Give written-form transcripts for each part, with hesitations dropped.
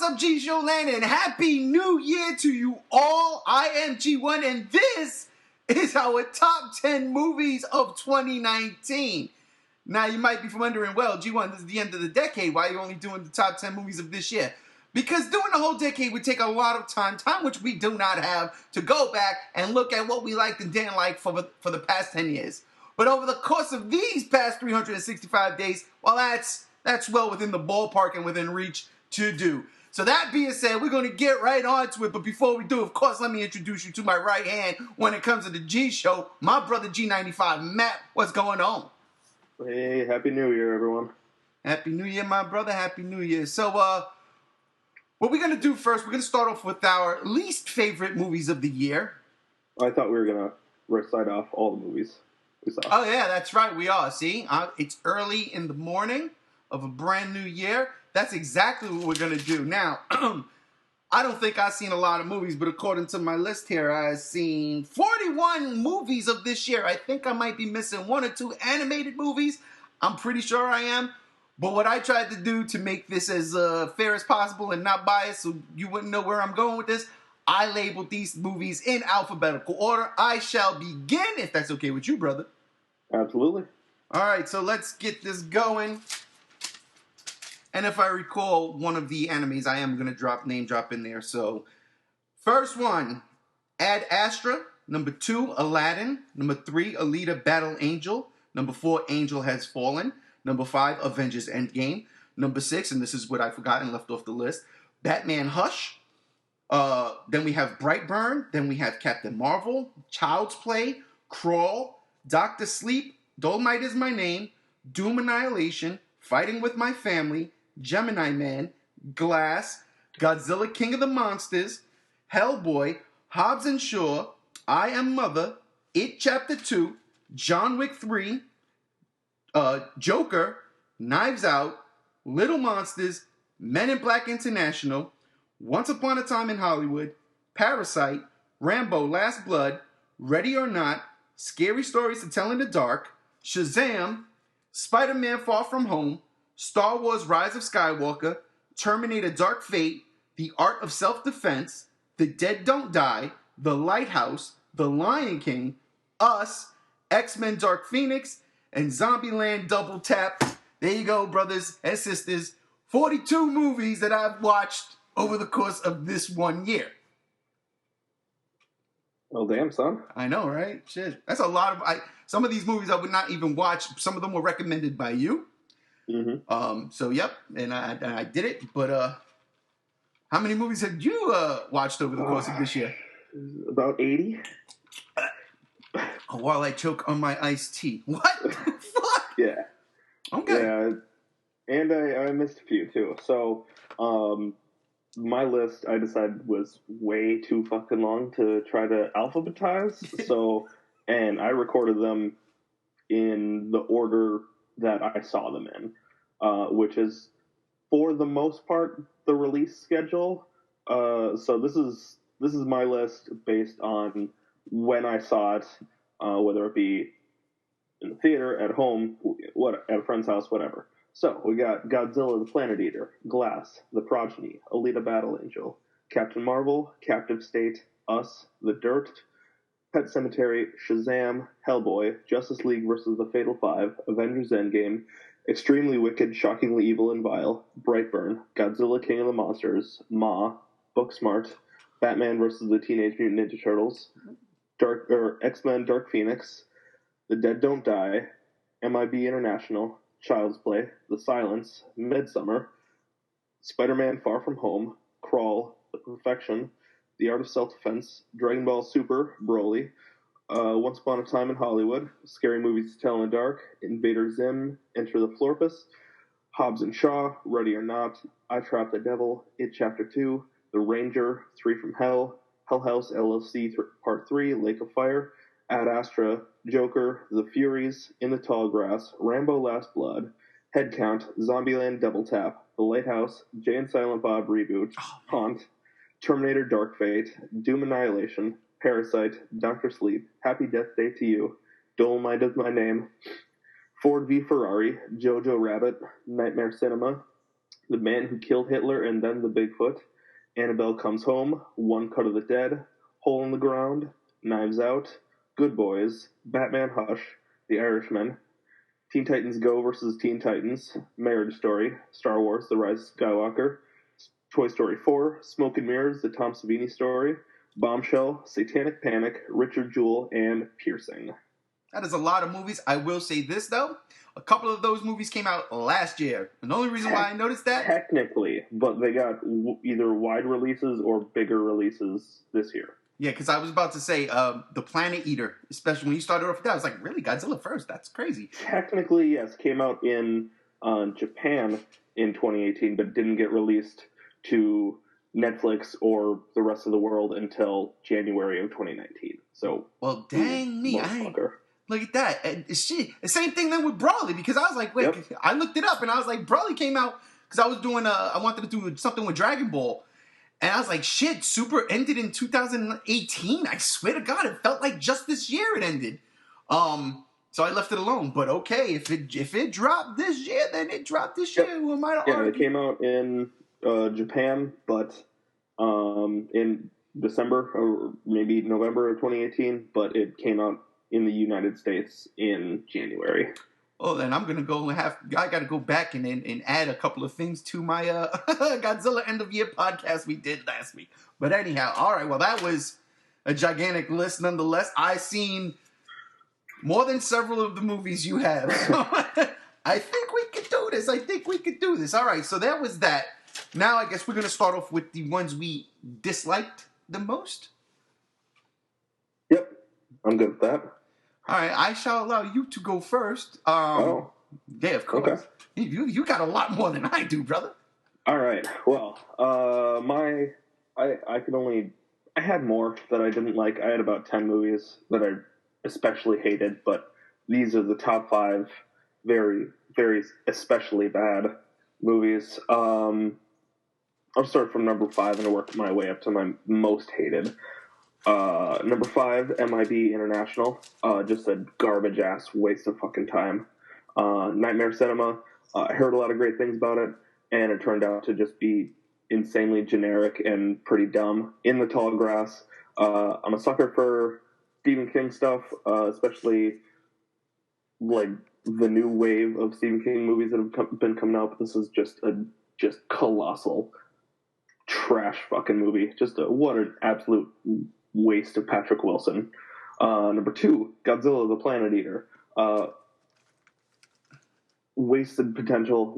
up, G Show Land, and Happy New Year to you all. I am G1, and this is our top 10 movies of 2019. Now, you might be wondering, well, G1, this is the end of the decade. Why are you only doing the top 10 movies of this year? Because doing the whole decade would take a lot of time which we do not have, to go back and look at what we liked and didn't like for the past 10 years. But over the course of these past 365 days, well, that's well within the ballpark and within reach to do. So that being said, we're going to get right on to it. But before we do, of course, let me introduce you to my right hand when it comes to the G Show, my brother G95. Matt, what's going on? Hey, Happy New Year, everyone. Happy New Year, my brother. Happy New Year. So, what we're going to do first, we're going to start off with our least favorite movies of the year. I thought we were going to recite off all the movies we saw. Oh, yeah, that's right. We are. See, it's early in the morning of a brand new year. That's exactly what we're going to do. Now, I don't think I've seen a lot of movies, but according to my list here, I've seen 41 movies of this year. I think I might be missing one or two animated movies. I'm pretty sure I am. But what I tried to do to make this as fair as possible and not biased so you wouldn't know where I'm going with this, I labeled these movies in alphabetical order. I shall begin, if that's okay with you, brother. Absolutely. All right, so let's get this going. And if I recall one of the animes, I am going to name drop in there. So, first one, Ad Astra. Number 2, Aladdin. Number 3, Alita Battle Angel. Number 4, Angel Has Fallen. Number 5, Avengers Endgame. Number 6, and this is what I forgot and left off the list, Batman Hush. Then we have Brightburn. Then we have Captain Marvel, Child's Play, Crawl, Doctor Sleep, Dolomite Is My Name, Doom Annihilation, Fighting With My Family, Gemini Man, Glass, Godzilla King of the Monsters, Hellboy, Hobbs and Shaw, I Am Mother, It Chapter 2, John Wick 3, Joker, Knives Out, Little Monsters, Men in Black International, Once Upon a Time in Hollywood, Parasite, Rambo Last Blood, Ready or Not, Scary Stories to Tell in the Dark, Shazam, Spider-Man Far From Home, Star Wars Rise of Skywalker, Terminator Dark Fate, The Art of Self-Defense, The Dead Don't Die, The Lighthouse, The Lion King, Us, X-Men Dark Phoenix, and Zombieland Double Tap. There you go, brothers and sisters. 42 movies that I've watched over the course of this 1 year. Well, damn, son. I know, right? Shit. That's a lot of... some of these movies I would not even watch. Some of them were recommended by you. Mm-hmm. So, yep. And I did it. But how many movies have you watched over the course of this year? About 80. While I choke on my iced tea. What the fuck? Yeah. Okay. Yeah. And I missed a few, too. So, my list, I decided, was way too fucking long to try to alphabetize. So, and I recorded them in the order that I saw them in, which is, for the most part, the release schedule. So this is my list based on when I saw it, whether it be in the theater, at home, at a friend's house, whatever. So, we got Godzilla the Planet Eater, Glass, The Progeny, Alita Battle Angel, Captain Marvel, Captive State, Us, The Dirt, Pet Sematary, Shazam, Hellboy, Justice League vs. The Fatal Five, Avengers Endgame, Extremely Wicked, Shockingly Evil and Vile, Brightburn, Godzilla King of the Monsters, Ma, Booksmart, Batman vs. the Teenage Mutant Ninja Turtles, X-Men Dark Phoenix, The Dead Don't Die, MIB International, Child's Play, The Silence, Midsummer, Spider-Man Far From Home, Crawl, The Perfection, The Art of Self-Defense, Dragon Ball Super, Broly, Once Upon a Time in Hollywood, Scary Movies to Tell in the Dark, Invader Zim, Enter the Florpus, Hobbs and Shaw, Ready or Not, I Trapped the Devil, It Chapter 2, The Ranger, 3 from Hell, Hell House LLC Part 3, Lake of Fire, Ad Astra, Joker, The Furies, In the Tall Grass, Rambo Last Blood, Headcount, Zombieland Double Tap, The Lighthouse, Jay and Silent Bob Reboot, Haunt, Terminator Dark Fate, Doom Annihilation, Parasite, Doctor Sleep, Happy Death Day to You, Dolomite Is My Name, Ford v Ferrari, Jojo Rabbit, Nightmare Cinema, The Man Who Killed Hitler and Then the Bigfoot, Annabelle Comes Home, One Cut of the Dead, Hole in the Ground, Knives Out, Good Boys, Batman Hush, The Irishman, Teen Titans Go versus Teen Titans, Marriage Story, Star Wars The Rise of Skywalker, Toy Story 4, Smoke and Mirrors, The Tom Savini Story, Bombshell, Satanic Panic, Richard Jewell, and Piercing. That is a lot of movies. I will say this, though. A couple of those movies came out last year. And the only reason why I noticed that... Technically, but they got either wide releases or bigger releases this year. Yeah, because I was about to say, The Planet Eater, especially when you started off with that, I was like, really? Godzilla first? That's crazy. Technically, yes, came out in Japan in 2018, but didn't get released to Netflix or the rest of the world until January of 2019. So, well, dang me. Look at that. And shit. The same thing then with Brawley, because I was like, wait, yep. I looked it up and I was like, Brawley came out because I was doing, I wanted to do something with Dragon Ball. And I was like, shit, Super ended in 2018. I swear to God, it felt like just this year it ended. So I left it alone. But okay, if it dropped this year, then it dropped this year. Who am I to argue? It came out in Japan, but in December or maybe November of 2018, but it came out in the United States in January. Oh, then I'm gonna go I got to go back and add a couple of things to my Godzilla end of year podcast we did last week. But anyhow, all right. Well, that was a gigantic list, nonetheless. I seen more than several of the movies you have, so I think we could do this. All right. So that was that. Now I guess we're gonna start off with the ones we disliked the most. Yep, I'm good with that. All right, I shall allow you to go first. Yeah, of course. Okay. You got a lot more than I do, brother. All right. Well, I had more that I didn't like. I had about 10 movies that I especially hated, but these are the top 5 very, very especially bad movies. I'll start from number 5 and work my way up to my most hated. Number 5, MIB International. Just a garbage ass waste of fucking time. Nightmare Cinema. I heard a lot of great things about it, and it turned out to just be insanely generic and pretty dumb. In the Tall Grass. I'm a sucker for Stephen King stuff, especially like the new wave of Stephen King movies that have been coming out. This is just colossal trash fucking movie. What an absolute waste of Patrick Wilson. Number 2, Godzilla the Planet Eater. Wasted potential.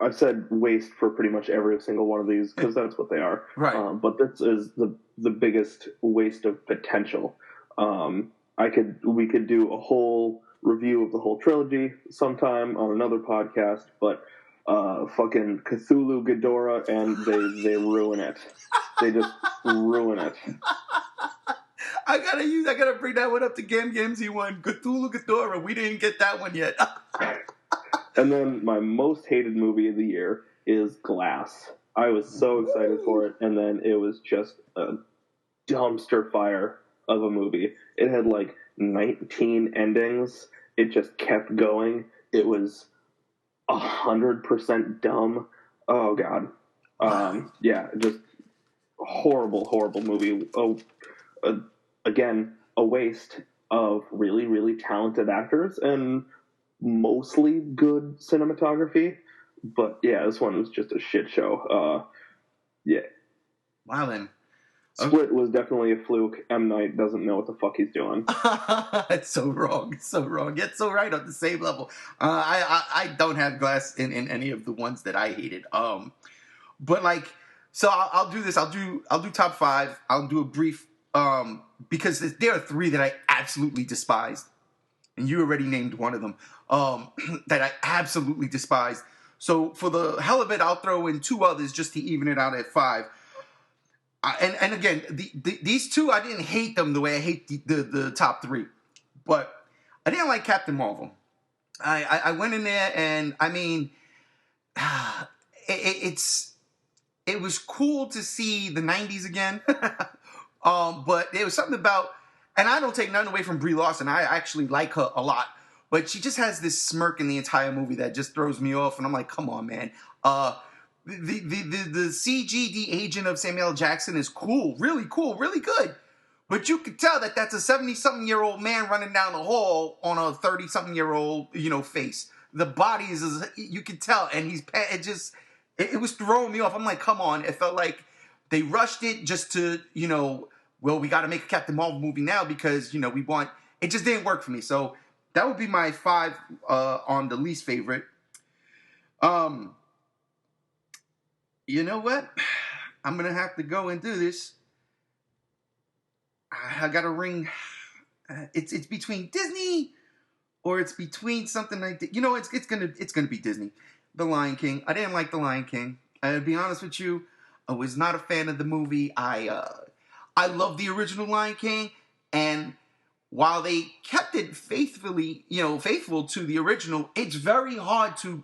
I've said waste for pretty much every single one of these because that's what they are. Right. But this is the biggest waste of potential. We could do a whole review of the whole trilogy sometime on another podcast, but fucking Cthulhu Ghidorah, and they ruin it. They just ruin it. I gotta bring that one up to Gam Gamsey one. Cthulhu Ghidorah. We didn't get that one yet. And then my most hated movie of the year is Glass. I was so excited for it, and then it was just a dumpster fire of a movie. It had like 19 endings. It just kept going. It was 100% dumb. Oh god. Yeah, just horrible movie. Again, a waste of really, really talented actors and mostly good cinematography. But yeah, this one was just a shit show. Yeah. Wow, then. Split was definitely a fluke. M. Night doesn't know what the fuck he's doing. It's so wrong. It's so wrong. Yet so right on the same level. I don't have Glass in any of the ones that I hated. But like, so I'll do this. I'll do top 5. I'll do a brief, because there are 3 that I absolutely despised. And you already named one of them, that I absolutely despised. So for the hell of it, I'll throw in 2 others just to even it out at 5. And again, these 2, I didn't hate them the way I hate the top 3. But I didn't like Captain Marvel. I went in there and, I mean, it was cool to see the 90s again. But there was something about, and I don't take nothing away from Brie Larson. I actually like her a lot. but she just has this smirk in the entire movie that just throws me off, and I'm like, come on, man. The CG agent of Samuel L. Jackson is cool, really good. But you could tell that that's a 70-something-year-old man running down the hall on a 30-something-year-old, face. The body is, you could tell, and it was throwing me off. I'm like, come on. It felt like they rushed it just to, well, we got to make a Captain Marvel movie now because, we want, it just didn't work for me. So that would be my 5 on the least favorite. You know what? I'm going to have to go and do this. I got to ring. It's between Disney or it's between something like that. It's gonna be Disney. The Lion King. I didn't like The Lion King. I'll be honest with you. I was not a fan of the movie. I love the original Lion King, and while they kept it faithful to the original, it's very hard to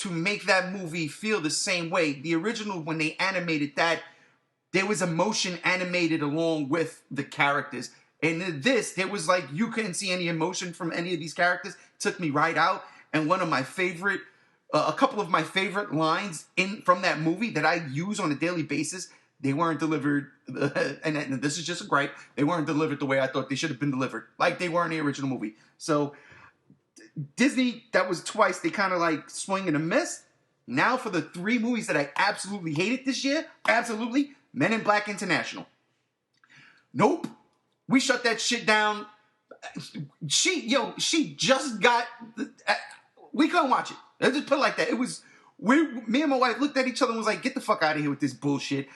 make that movie feel the same way. The original, when they animated that, there was emotion animated along with the characters. And in this, there was like, you couldn't see any emotion from any of these characters. It took me right out. And one of my favorite, a couple of my favorite lines from that movie that I use on a daily basis, they weren't delivered, and this is just a gripe, they weren't delivered the way I thought they should have been delivered. Like they were in the original movie. So Disney, that was twice, they kind of like swing and a miss. Now for the 3 movies that I absolutely hated this year, absolutely, Men in Black International. Nope. We shut that shit down. She just got, we couldn't watch it. Let's just put it like that. It was, me and my wife looked at each other and was like, get the fuck out of here with this bullshit.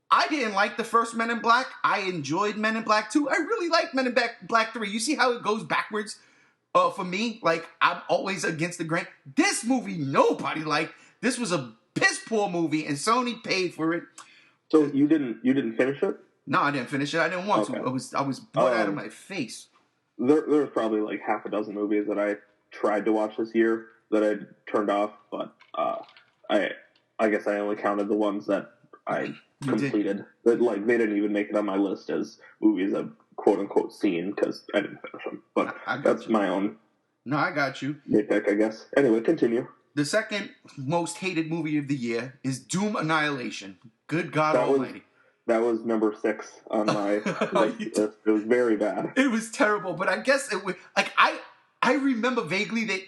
I didn't like the first Men in Black. I enjoyed Men in Black 2. I really liked Men in Black 3. You see how it goes backwards for me? Like, I'm always against the grain. This movie, nobody liked. This was a piss poor movie, and Sony paid for it. So you didn't finish it? No, I didn't finish it. I didn't want to. I was bored out of my face. There's probably like half a dozen movies that I tried to watch this year that I turned off, but I guess I only counted the ones that I completed. That like they didn't even make it on my list as movies I've quote unquote seen because I didn't finish them. But that's my own. No, I got you. Nitpick, I guess. Anyway, continue. The second most hated movie of the year is Doom Annihilation. Good God Almighty. That was number 6 on my list. It was very bad. It was terrible, but I guess it was like I remember vaguely they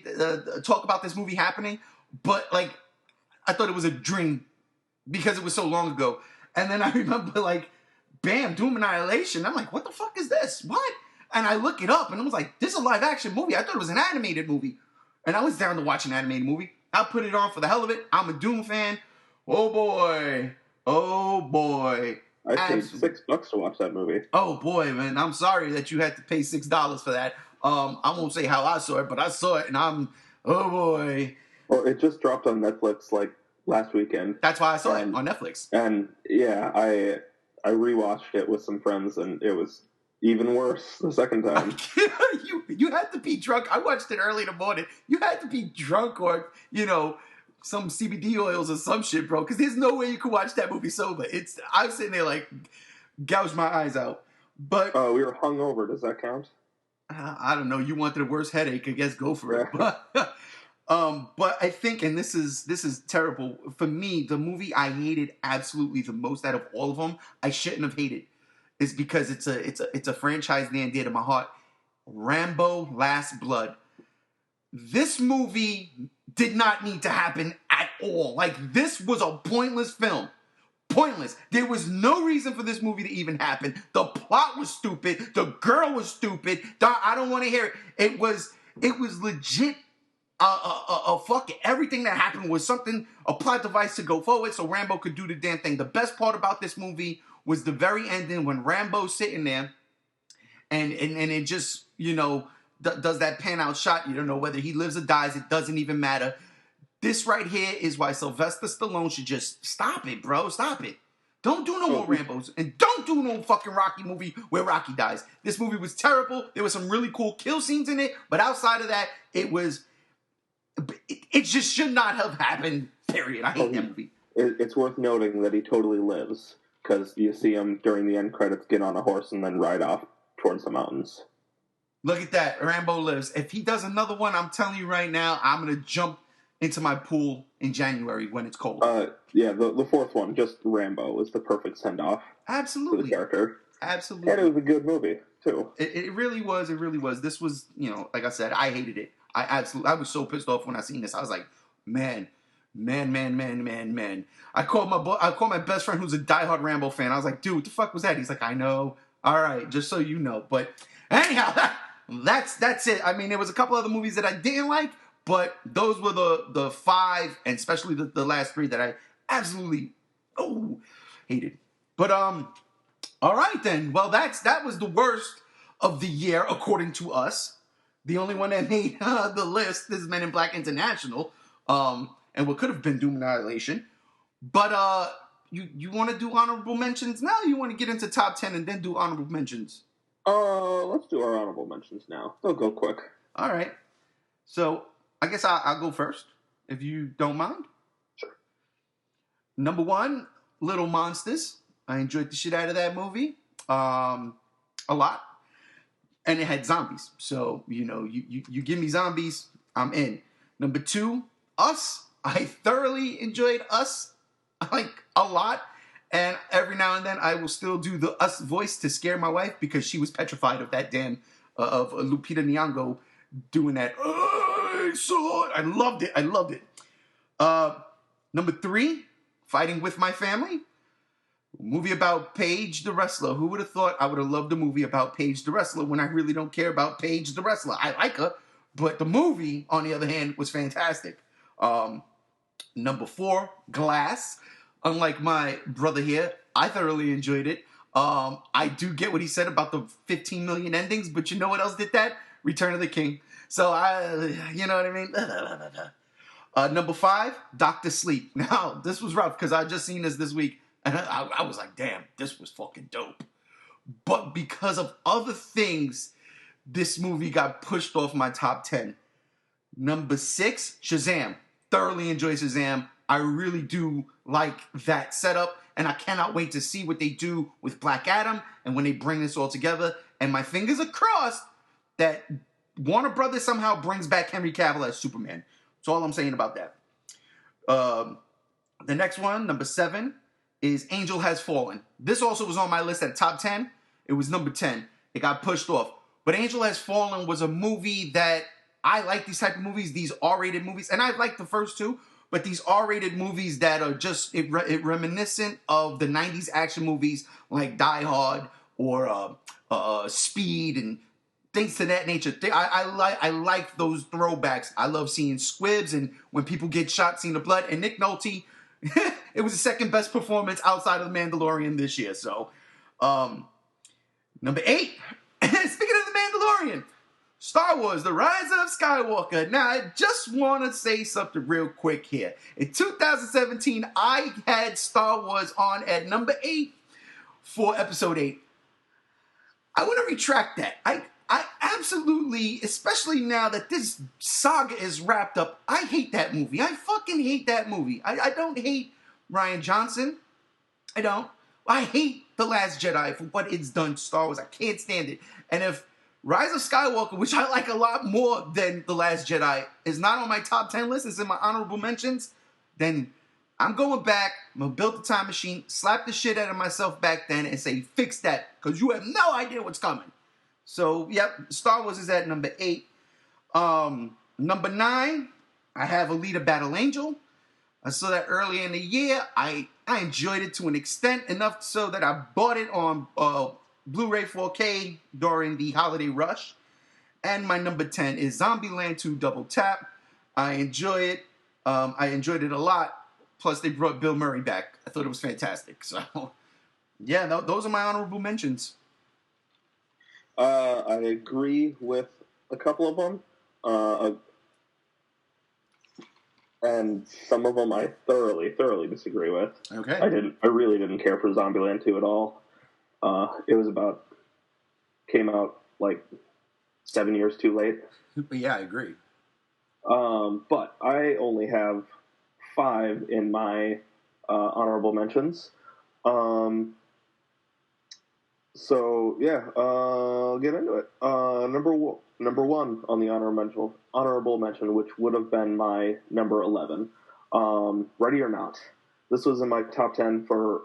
talk about this movie happening, but like I thought it was a dream because it was so long ago. And then I remember like, bam, Doom Annihilation. I'm like, what the fuck is this? What? And I look it up, and I was like, this is a live action movie. I thought it was an animated movie, and I was down to watch an animated movie. I put it on for the hell of it. I'm a Doom fan. Oh boy. I paid $6 to watch that movie. Oh boy, man! I'm sorry that you had to pay $6 for that. I won't say how I saw it, but I saw it, and oh boy. Well, it just dropped on Netflix like last weekend. That's why I saw it on Netflix. And yeah, I rewatched it with some friends, and it was even worse the second time. You had to be drunk. I watched it early in the morning. You had to be drunk or some CBD oils or some shit, bro. Because there's no way you could watch that movie sober. I was sitting there like, gouge my eyes out. But we were hungover. Does that count? I don't know. You wanted a worse headache. I guess go for it. But I think, and this is terrible for me. The movie I hated absolutely the most out of all of them, I shouldn't have hated, is because it's a franchise near and dear to my heart. Rambo: Last Blood. This movie did not need to happen at all. Like, this was a pointless film. Pointless. There was no reason for this movie to even happen. The plot was stupid. The girl was stupid. I don't want to hear it. It was legit. Fuck it. Everything that happened was a plot device to go forward so Rambo could do the damn thing. The best part about this movie was the very ending when Rambo's sitting there and it just, does that pan out shot. You don't know whether he lives or dies. It doesn't even matter. This right here is why Sylvester Stallone should just stop it, bro. Stop it. Don't do no more Rambos. And don't do no fucking Rocky movie where Rocky dies. This movie was terrible. There were some really cool kill scenes in it. But outside of that, it just should not have happened, period. I hate that movie. It's worth noting that he totally lives. Because you see him during the end credits get on a horse and then ride off towards the mountains. Look at that. Rambo lives. If he does another one, I'm telling you right now, I'm going to jump into my pool in January when it's cold. Yeah, the fourth one, just Rambo, is the perfect send-off for the Absolutely. character. Absolutely. And it was a good movie, too. It really was. It really was. This was, like I said, I hated it. I was so pissed off when I seen this. I was like, man. I called my best friend who's a diehard Rambo fan. I was like, dude, what the fuck was that? He's like, I know. All right, just so you know. But anyhow, that's it. I mean, there was a couple other movies that I didn't like, but those were the five, and especially the last three that I absolutely hated. But all right then. Well, that was the worst of the year according to us. The only one that made the list is Men in Black International. And what could have been Doom Annihilation. But you want to do honorable mentions now? Or you want to get into top 10 and then do honorable mentions? Let's do our honorable mentions now. They'll go quick. All right. So I guess I'll go first, if you don't mind. Sure. Number 1, Little Monsters. I enjoyed the shit out of that movie. A lot. And it had zombies. So, you give me zombies, I'm in. Number 2, Us. I thoroughly enjoyed Us, like, a lot. And every now and then I will still do the Us voice to scare my wife because she was petrified of that of Lupita Nyong'o doing that. I saw it. I loved it. Number 3, Fighting With My Family. Movie about Paige the Wrestler. Who would have thought I would have loved a movie about Paige the Wrestler when I really don't care about Paige the Wrestler? I like her, but the movie, on the other hand, was fantastic. Number 4, Glass. Unlike my brother here, I thoroughly enjoyed it. I do get what he said about the 15 million endings, but you know what else did that? Return of the King. So you know what I mean? Number 5, Doctor Sleep. Now, this was rough because I just seen this week, and I was like, damn, this was fucking dope. But because of other things, this movie got pushed off my top 10. Number 6, Shazam. Thoroughly enjoy Shazam. I really do like that setup, and I cannot wait to see what they do with Black Adam and when they bring this all together. And my fingers are crossed that Warner Brothers somehow brings back Henry Cavill as Superman. That's all I'm saying about that. The next one, number 7, is Angel Has Fallen. This also was on my list at top 10. It was number 10. It got pushed off. But Angel Has Fallen was a movie that I like these type of movies, these R-rated movies. And I like the first two, but these R-rated movies that are just reminiscent of the 90s action movies like Die Hard or Speed and things to that nature. I like those throwbacks. I love seeing squibs and when people get shot, seeing the blood. And Nick Nolte, it was the second best performance outside of The Mandalorian this year. So, number 8, speaking of The Mandalorian, Star Wars, The Rise of Skywalker. Now, I just want to say something real quick here. In 2017, I had Star Wars on at number 8 for episode 8. I want to retract that. I absolutely, especially now that this saga is wrapped up, I hate that movie. I fucking hate that movie. I don't hate Rian Johnson. I don't. I hate The Last Jedi for what it's done to Star Wars. I can't stand it. And if Rise of Skywalker, which I like a lot more than The Last Jedi, is not on my top 10 list, it's in my honorable mentions, then I'm going back, I'm going to build the time machine, slap the shit out of myself back then and say, fix that, because you have no idea what's coming. So, yep, Star Wars is at number 8. Number 9, I have Alita Battle Angel. I saw that earlier in the year. I enjoyed it to an extent, enough so that I bought it on Blu-ray 4K during the holiday rush. And my number 10 is Zombieland 2 Double Tap. I enjoy it. I enjoyed it a lot. Plus, they brought Bill Murray back. I thought it was fantastic. So, yeah, those are my honorable mentions. I agree with a couple of them. And some of them I thoroughly disagree with. Okay. I really didn't care for Zombieland 2 at all. It was came out like 7 years too late. Yeah, I agree. But I only have 5 in my honorable mentions. So yeah, I'll get into it. Number one on the honorable mention, which would have been my number 11. Ready or Not. This was in my top 10 for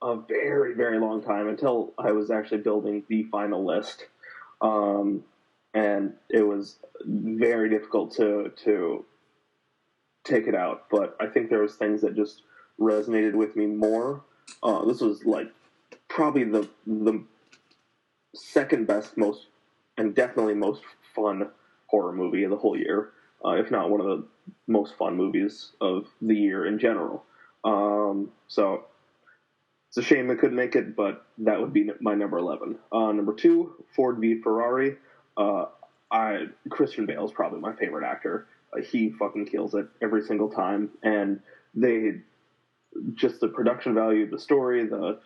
a very very long time until I was actually building the final list, um, and it was very difficult to take it out. But I think there was things that just resonated with me more. This was like probably the second best, most, and definitely most fun horror movie of the whole year, if not one of the most fun movies of the year in general. So it's a shame it couldn't make it, but that would be my number 11. Number 2, Ford v Ferrari. Uh, Christian Bale is probably my favorite actor. He fucking kills it every single time, and they just the production value, the story, the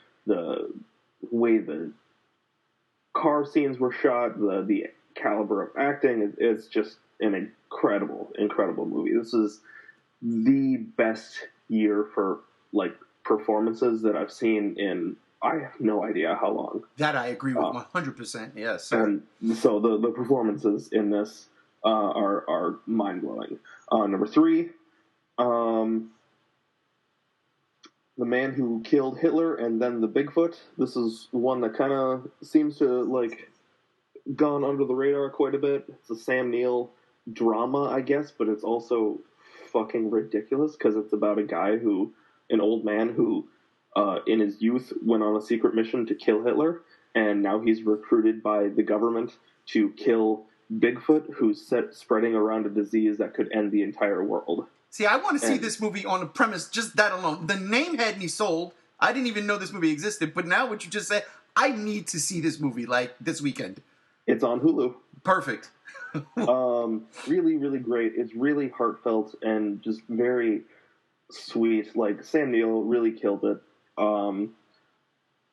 way the car scenes were shot, the caliber of acting is just an incredible movie. This is the best year for like performances that I've seen in I have no idea how long. That I agree with 100%. Yes, sir. And so the performances in this are mind blowing. Number 3, The Man Who Killed Hitler and Then the Bigfoot. This is one that kind of seems to like gone under the radar quite a bit. It's a Sam Neill drama, I guess, but it's also fucking ridiculous because it's about an old man who, in his youth, went on a secret mission to kill Hitler, and now he's recruited by the government to kill Bigfoot, who's spreading around a disease that could end the entire world. See, I want to see this movie on the premise, just that alone. The name had me sold. I didn't even know this movie existed, but now what you just said, I need to see this movie, like, this weekend. It's on Hulu. Perfect. Really, really great. It's really heartfelt and just very sweet. Like, Sam Neill really killed it.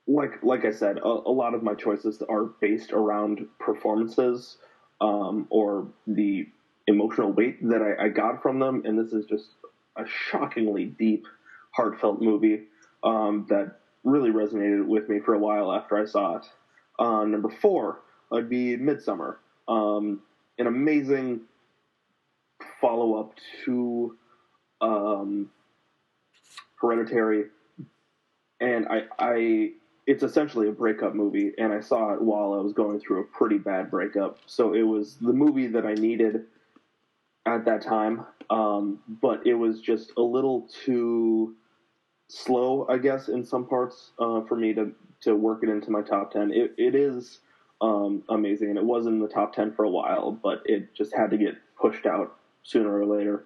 Like I said, a lot of my choices are based around performances, or the emotional weight that I got from them, and this is just a shockingly deep, heartfelt movie that really resonated with me for a while after I saw it. Number 4 would be Midsommar, an amazing follow-up to Hereditary, and it's essentially a breakup movie, and I saw it while I was going through a pretty bad breakup, so it was the movie that I needed at that time, but it was just a little too slow, I guess, in some parts for me to work it into my top 10. It is amazing, and it was in the top 10 for a while, but it just had to get pushed out sooner or later.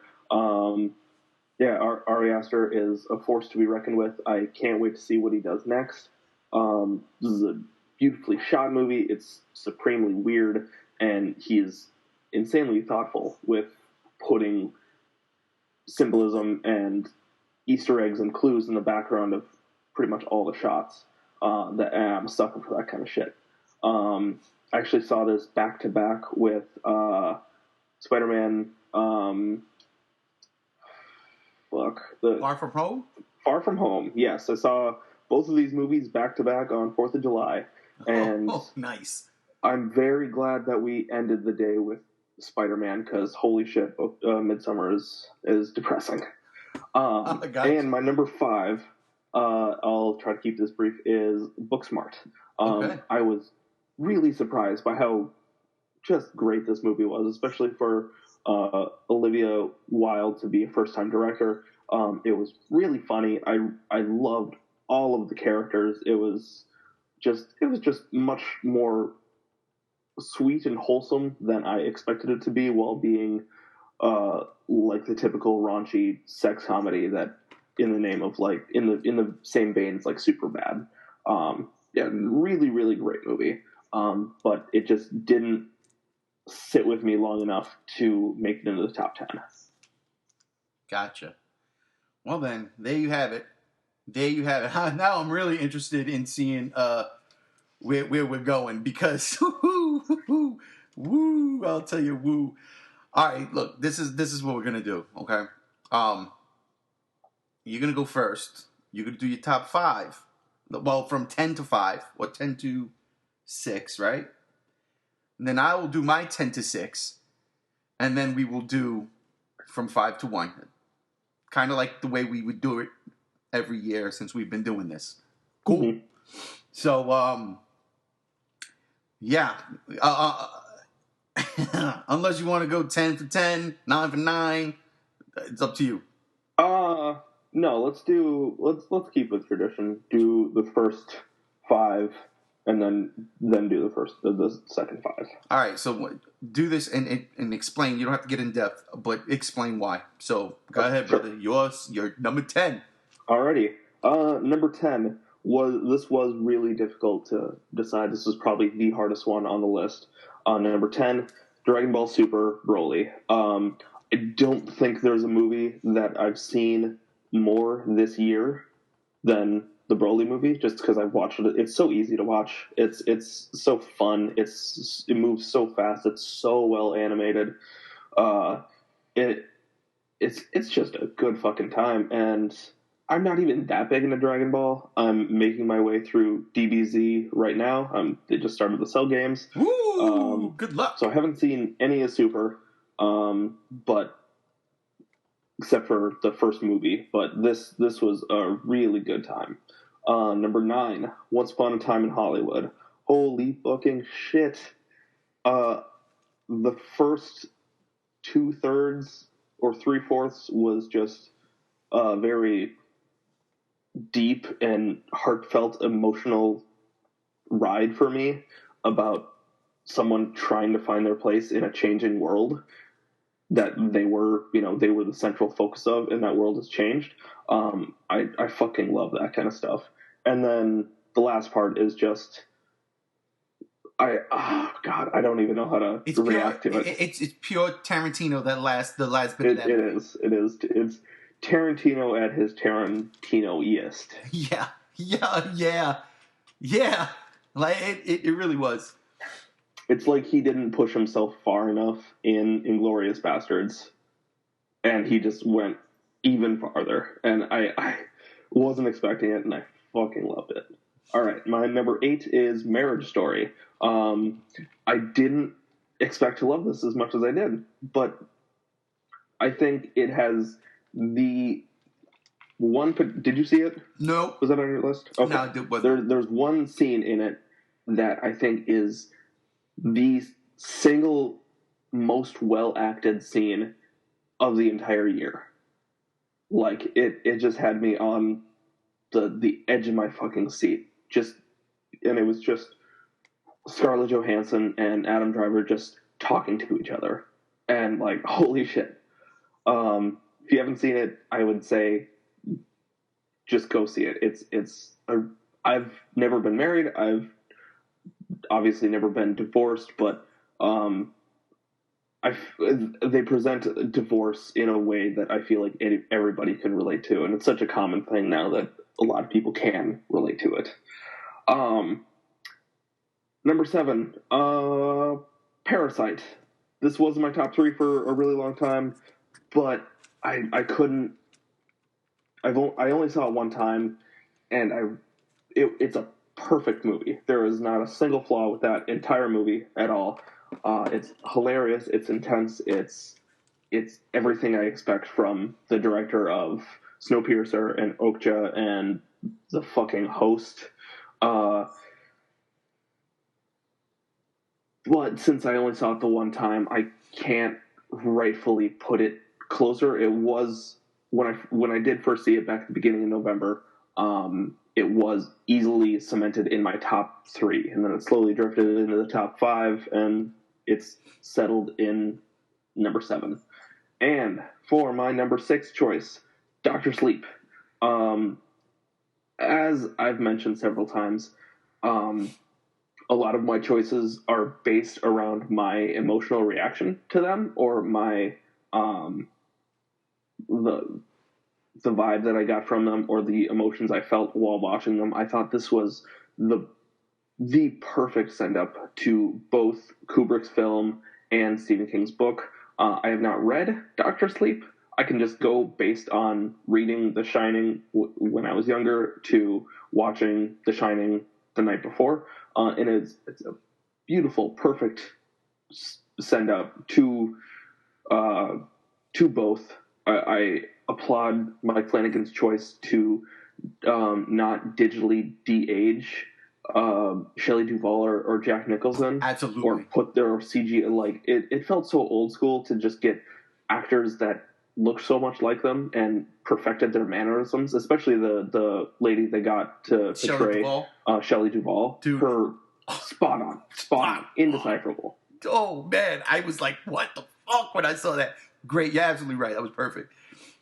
Yeah, Ari Aster is a force to be reckoned with. I can't wait to see what he does next. This is a beautifully shot movie. It's supremely weird, and he is insanely thoughtful with putting symbolism and Easter eggs and clues in the background of pretty much all the shots. And I'm a sucker for that kind of shit. I actually saw this back to back with Spider-Man. Far From Home? Far From Home, yes. I saw both of these movies back to back on 4th of July. And nice. I'm very glad that we ended the day with Spider-Man, because holy shit, Midsommar is depressing. And my number 5, I'll try to keep this brief, is Booksmart. Okay. I was really surprised by how just great this movie was, especially for Olivia Wilde to be a first-time director. It was really funny. I loved all of the characters. It was just much more sweet and wholesome than I expected it to be, while being like the typical raunchy sex comedy that, in the name of like in the same vein as like Superbad. Yeah, really really great movie. But it just didn't sit with me long enough to make it into the top 10. Gotcha. Well then, there you have it. Now I'm really interested in seeing where we're going, because woo, I'll tell you, woo. All right, look, this is what we're gonna do, okay? You're gonna go first. You're gonna do your top 5. Well, from 10 to 5 or 10 to 6, right? And then I will do my 10 to 6. And then we will do from 5 to 1. Kind of like the way we would do it every year since we've been doing this. Cool. Mm-hmm. So, yeah. Unless you want to go 10 for 10, 9 for 9, it's up to you. No, let's keep with tradition. Do the first 5, and then do the second 5. All right, so do this and explain. You don't have to get in depth, but explain why. So go ahead, sure. brother. You're number 10. Alrighty. Number 10 was really difficult to decide. This was probably the hardest one on the list. Number 10, Dragon Ball Super Broly. I don't think there's a movie that I've seen more this year than the Broly movie, just because I've watched it. It's so easy to watch. It's so fun. It moves so fast. It's so well animated. It's just a good fucking time. And I'm not even that big into Dragon Ball. I'm making my way through DBZ right now. They just started the Cell games. Ooh, good luck. So I haven't seen any of Super, but except for the first movie. But this was a really good time. Number 9, Once Upon a Time in Hollywood. Holy fucking shit! The first 2/3 or 3/4 was just very deep and heartfelt, emotional ride for me about someone trying to find their place in a changing world that they were the central focus of, and that world has changed. I fucking love that kind of stuff. And then the last part is just I don't even know how to react to it. It's pure Tarantino. The last bit of that. It is. It's Tarantino at his Tarantino-iest. Yeah. Like it really was. It's like he didn't push himself far enough in Inglourious Bastards, and he just went even farther. And I wasn't expecting it, and I fucking loved it. All right, my number 8 is Marriage Story. I didn't expect to love this as much as I did, but I think it has the one. Did you see it? No. Was that on your list? Okay. No, it wasn't. There's one scene in it that I think is the single most well acted scene of the entire year. Like it just had me on the edge of my fucking seat. And it was just Scarlett Johansson and Adam Driver just talking to each other, and like, holy shit. If you haven't seen it, I would say just go see it. I've never been married. I've obviously never been divorced, but they present divorce in a way that I feel like everybody can relate to, and it's such a common thing now that a lot of people can relate to it. Number 7, Parasite. This was my top 3 for a really long time, but I couldn't. I only saw it one time, and it's a perfect movie. There is not a single flaw with that entire movie at all. It's hilarious. It's intense. It's everything I expect from the director of Snowpiercer and Okja and the fucking Host. But since I only saw it the one time, I can't rightfully put it closer. It was when I did first see it back at the beginning of November. It was easily cemented in my top 3, and then it slowly drifted into the top 5, and it's settled in number 7. And for my number 6 choice, Dr. Sleep. As I've mentioned several times, a lot of my choices are based around my emotional reaction to them, or my the vibe that I got from them, or the emotions I felt while watching them. I thought this was the perfect send-up to both Kubrick's film and Stephen King's book. I have not read Dr. Sleep, I can just go based on reading The Shining when I was younger to watching The Shining the night before, and it's a beautiful, perfect send up to both. I applaud Mike Flanagan's choice to not digitally de-age Shelley Duvall or Jack Nicholson. Absolutely. Or put their CG, like, it felt so old school to just get actors that looked so much like them and perfected their mannerisms, especially the lady they got to portray Shelley Duvall. Dude. Her spot on, indecipherable. Oh man, I was like, what the fuck when I saw that. Great, you're absolutely right. That was perfect.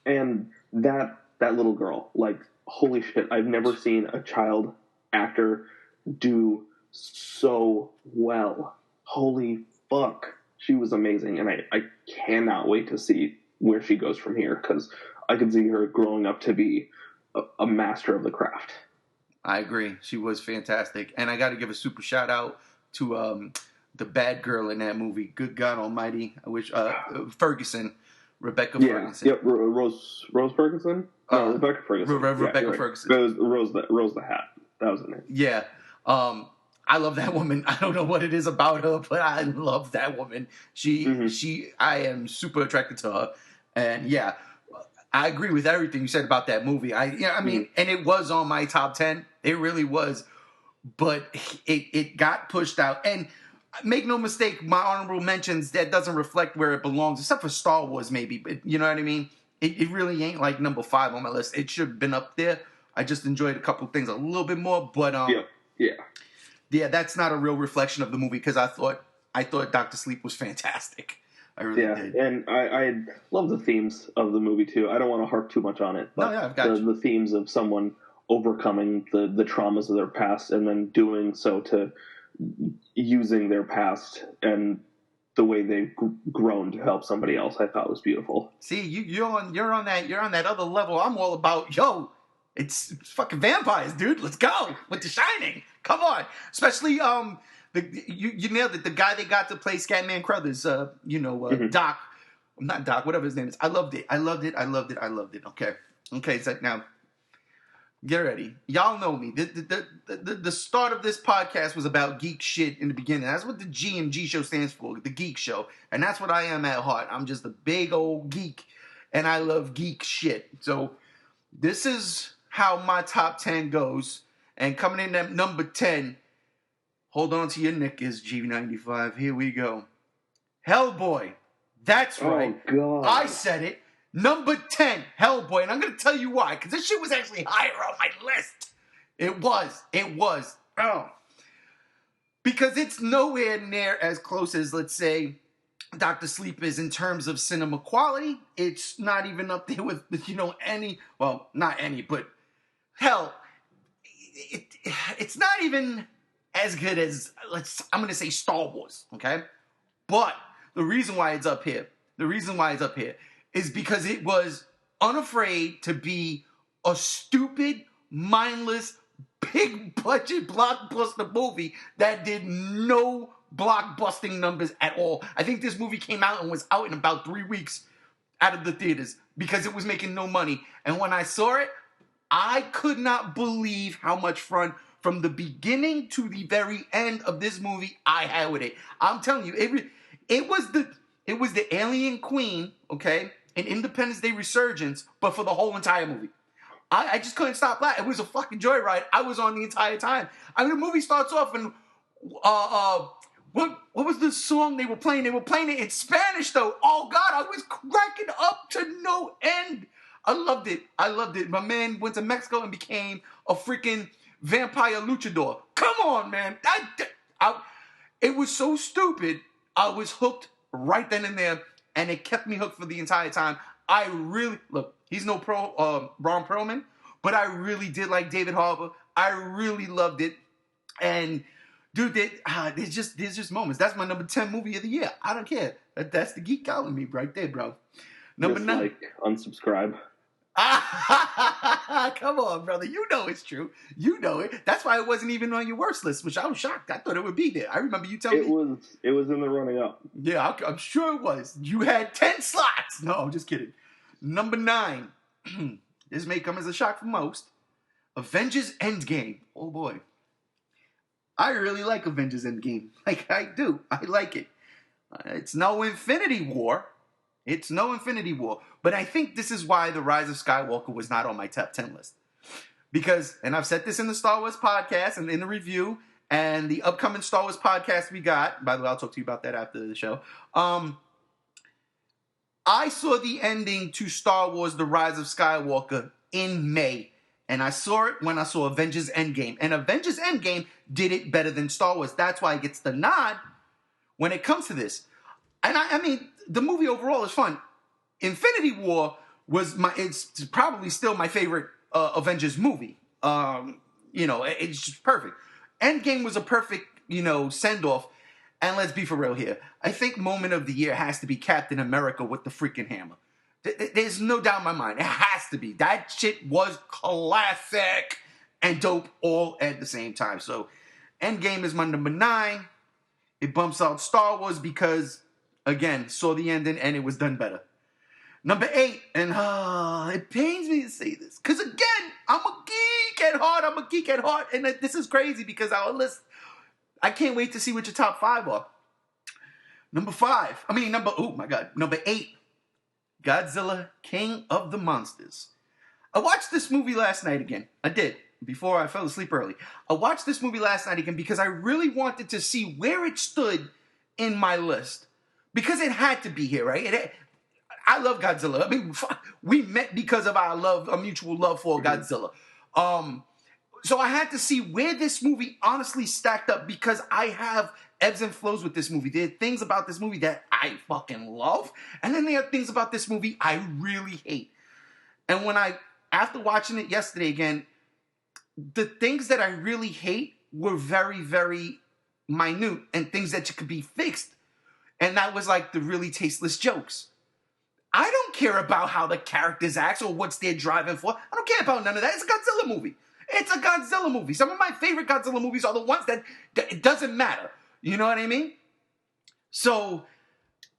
And that little girl, like, holy shit, I've never seen a child actor do so well. Holy fuck. She was amazing, and I cannot wait to see where she goes from here, because I can see her growing up to be a master of the craft. I agree. She was fantastic. And I got to give a super shout out to the bad girl in that movie. Good God Almighty. I wish Ferguson. Rebecca Ferguson. Yep, Rose Ferguson? No, Rebecca Ferguson. Rebecca Ferguson. It was Rose the Hat. That was the name. Yeah. I love that woman. I don't know what it is about her, but I love that woman. I am super attracted to her. And yeah, I agree with everything you said about that movie. And it was on my top 10. It really was. But it got pushed out. And make no mistake, my honorable mentions, that doesn't reflect where it belongs, except for Star Wars, maybe. But you know what I mean? It really ain't like number 5 on my list. It should have been up there. I just enjoyed a couple things a little bit more. But yeah, that's not a real reflection of the movie, because I thought Dr. Sleep was fantastic. I really did. And I love the themes of the movie too. I don't want to harp too much on it, but I've got the themes of someone overcoming the traumas of their past and then doing so to using their past and the way they've grown to help somebody else, I thought was beautiful. See, you're on that other level. I'm all about, it's fucking vampires, dude. Let's go with The Shining. Come on, especially you nailed it. The guy they got to play Scatman Crothers, Doc, not Doc, whatever his name is. I loved it. Okay. So now, get ready. Y'all know me. The start of this podcast was about geek shit in the beginning. That's what the G&G show stands for, the Geek Show, and that's what I am at heart. I'm just a big old geek, and I love geek shit. So this is how my top 10 goes. And coming in at number 10, hold on to your knickers, G95. Here we go. Hellboy. That's right. Oh, God. I said it. Number 10, Hellboy. And I'm going to tell you why. Because this shit was actually higher on my list. It was. Oh. Because it's nowhere near as close as, let's say, Dr. Sleep is in terms of cinema quality. It's not even up there with any. Well, not any, but hell, it's not even as good as, I'm going to say, Star Wars, okay? But the reason why it's up here is because it was unafraid to be a stupid, mindless, big-budget blockbuster movie that did no blockbusting numbers at all. I think this movie came out and was out in about 3 weeks out of the theaters because it was making no money. And when I saw it, I could not believe how much fun from the beginning to the very end of this movie I had with it. I'm telling you, it was the Alien Queen, okay, in Independence Day Resurgence, but for the whole entire movie. I just couldn't stop laughing. It was a fucking joyride. I was on the entire time. I mean, the movie starts off and what was the song they were playing? They were playing it in Spanish though. Oh God, I was cracking up to no end. I loved it. My man went to Mexico and became a freaking vampire luchador. Come on, man. It was so stupid. I was hooked right then and there, and it kept me hooked for the entire time. I really, look, he's no Ron Perlman, but I really did like David Harbour. I really loved it. And dude, there's just moments. That's my number 10 movie of the year. I don't care. That's the geek out in me right there, bro. Number 9. Like, unsubscribe. Come on, brother. You know it's true. You know it. That's why it wasn't even on your worst list, which I was shocked. I thought it would be there. I remember you telling me. It was in the running up. Yeah, I'm sure it was. You had 10 slots. No, I'm just kidding. Number 9. This may come as a shock for most. Avengers Endgame. Oh boy. I really like Avengers Endgame. Like, I do. I like it. It's no Infinity War. It's no Infinity War. But I think this is why The Rise of Skywalker was not on my top 10 list. Because, and I've said this in the Star Wars podcast and in the review, and the upcoming Star Wars podcast we got. By the way, I'll talk to you about that after the show. I saw the ending to Star Wars The Rise of Skywalker in May. And I saw it when I saw Avengers Endgame. And Avengers Endgame did it better than Star Wars. That's why it gets the nod when it comes to this. And I mean, the movie overall is fun. Infinity War it's probably still my favorite Avengers movie. It's just perfect. Endgame was a perfect, send-off. And let's be for real here. I think moment of the year has to be Captain America with the freaking hammer. There's no doubt in my mind. It has to be. That shit was classic and dope all at the same time. So Endgame is my number 9. It bumps out Star Wars because, again, saw the ending and it was done better. Number 8, and it pains me to say this, because again, I'm a geek at heart, and this is crazy because our list, I can't wait to see what your top 5 are. Number 8, Godzilla, King of the Monsters. I watched this movie last night again. I did, before I fell asleep early. I watched this movie last night again because I really wanted to see where it stood in my list. Because it had to be here, right? I love Godzilla. I mean, we met because of our mutual love for Godzilla. So I had to see where this movie honestly stacked up because I have ebbs and flows with this movie. There are things about this movie that I fucking love, and then there are things about this movie I really hate. And after watching it yesterday again, the things that I really hate were very, very minute and things that could be fixed. And that was like the really tasteless jokes. I don't care about how the characters act or what's they're driving for. I don't care about none of that. It's a Godzilla movie. It's a Godzilla movie. Some of my favorite Godzilla movies are the ones that it doesn't matter. You know what I mean? So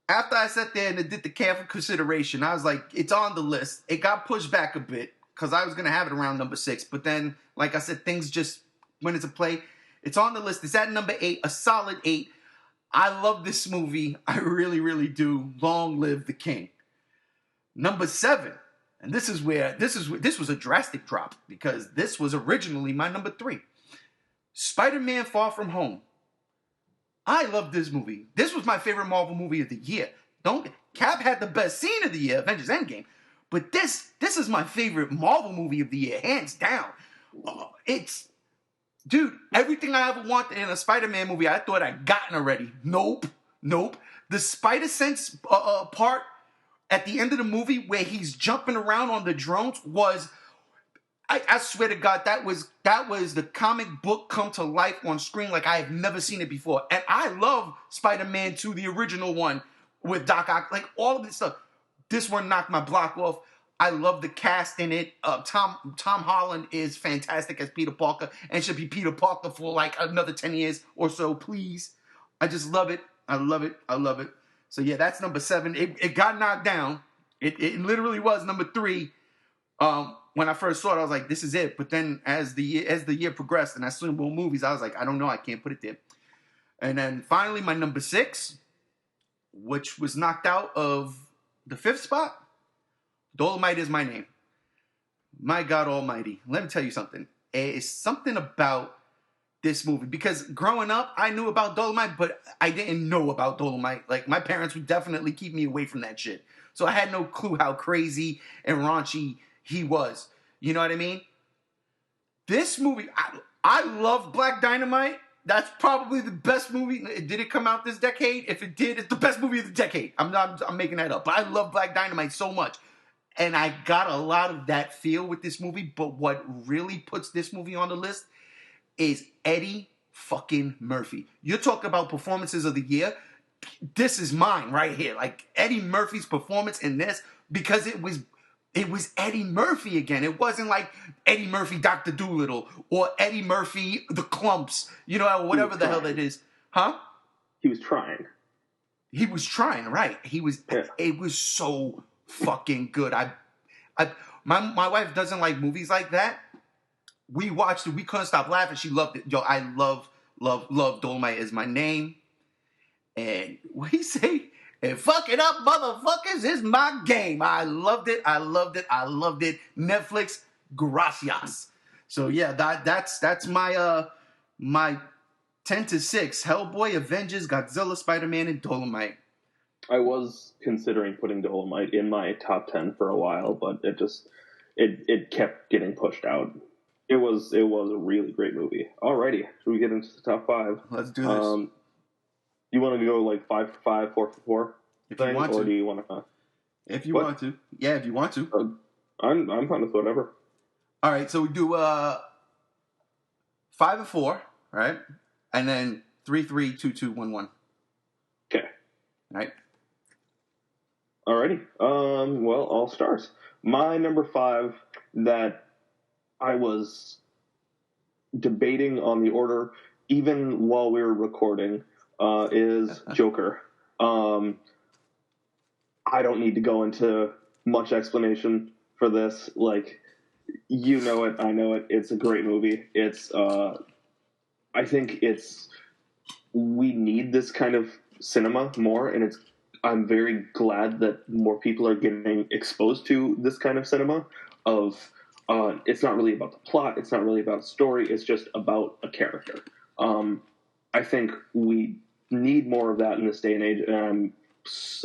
after I sat there and did the careful consideration, I was like, it's on the list. It got pushed back a bit because I was going to have it around number 6. But then, like I said, things just went into play. It's on the list. It's at number 8, a solid 8. I love this movie. I really, really do. Long live the king. Number 7, and this was a drastic drop because this was originally my number 3. Spider-Man Far From Home. I love this movie. This was my favorite Marvel movie of the year. Cap had the best scene of the year, Avengers Endgame, but this is my favorite Marvel movie of the year, hands down. Dude, everything I ever wanted in a Spider-Man movie, I thought I'd gotten already. Nope. The Spider-Sense part at the end of the movie where he's jumping around on the drones was, I swear to God, that was the comic book come to life on screen like I have never seen it before. And I love Spider-Man 2, the original one with Doc Ock, like all of this stuff. This one knocked my block off. I love the cast in it. Tom Holland is fantastic as Peter Parker and should be Peter Parker for like another 10 years or so, please. I just love it. I love it. So yeah, that's number 7. It got knocked down. It literally was number 3. When I first saw it, I was like, this is it. But then as the year progressed and I saw more movies, I was like, I don't know, I can't put it there. And then finally my number 6, which was knocked out of the 5th spot, Dolomite Is My Name. My God Almighty. Let me tell you something. It's something about this movie, because growing up, I knew about Dolomite, but I didn't know about Dolomite. Like, my parents would definitely keep me away from that shit. So I had no clue how crazy and raunchy he was. You know what I mean? This movie, I love Black Dynamite. That's probably the best movie. Did it come out this decade? If it did, it's the best movie of the decade. I'm making that up. But I love Black Dynamite so much. And I got a lot of that feel with this movie. But what really puts this movie on the list is Eddie fucking Murphy. You're talking about performances of the year. This is mine right here. Like, Eddie Murphy's performance in this, because it was Eddie Murphy again. It wasn't like Eddie Murphy Dr. Dolittle or Eddie Murphy The Clumps, or whatever the hell that is. Huh? He was trying. He was trying, right. It was so fucking good. My wife doesn't like movies like that. We watched it. We couldn't stop laughing. She loved it. Yo, I love Dolomite Is My Name. And what he say? And fucking up, motherfuckers, is my game. I loved it. Netflix, gracias. So yeah, that's my my 10 to 6. Hellboy, Avengers, Godzilla, Spider-Man, and Dolomite. I was considering putting Dolomite in my top 10 for a while, but it kept getting pushed out. It was a really great movie. Alrighty, should we get into the top 5? Let's do this. You want to go like 5 for 5, 4 for 4? If you want to. Or do you want to? If you want to. Yeah, if you want to. I'm fine with whatever. All right, so we do 5 and 4, right? And then 3, 3, 2, 2, 1, 1. Okay. All right. Alrighty. Well, all stars. My number 5 that I was debating on the order even while we were recording is Joker. I don't need to go into much explanation for this. Like, you know it, I know it. It's a great movie. It's I think we need this kind of cinema more, and I'm very glad that more people are getting exposed to this kind of cinema of it's not really about the plot, it's not really about a story, it's just about a character. I think we need more of that in this day and age, and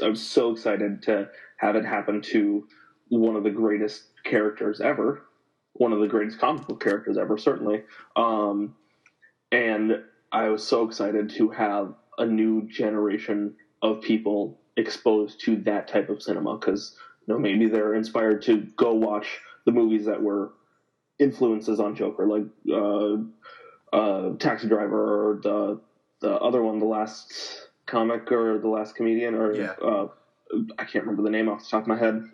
I'm so excited to have it happen to one of the greatest characters ever, one of the greatest comic book characters ever, certainly. And I was so excited to have a new generation of people exposed to that type of cinema, because maybe they're inspired to go watch the movies that were influences on Joker, like Taxi Driver, or the other one, The Last Comic, or The Last Comedian, or I can't remember the name off the top of my head,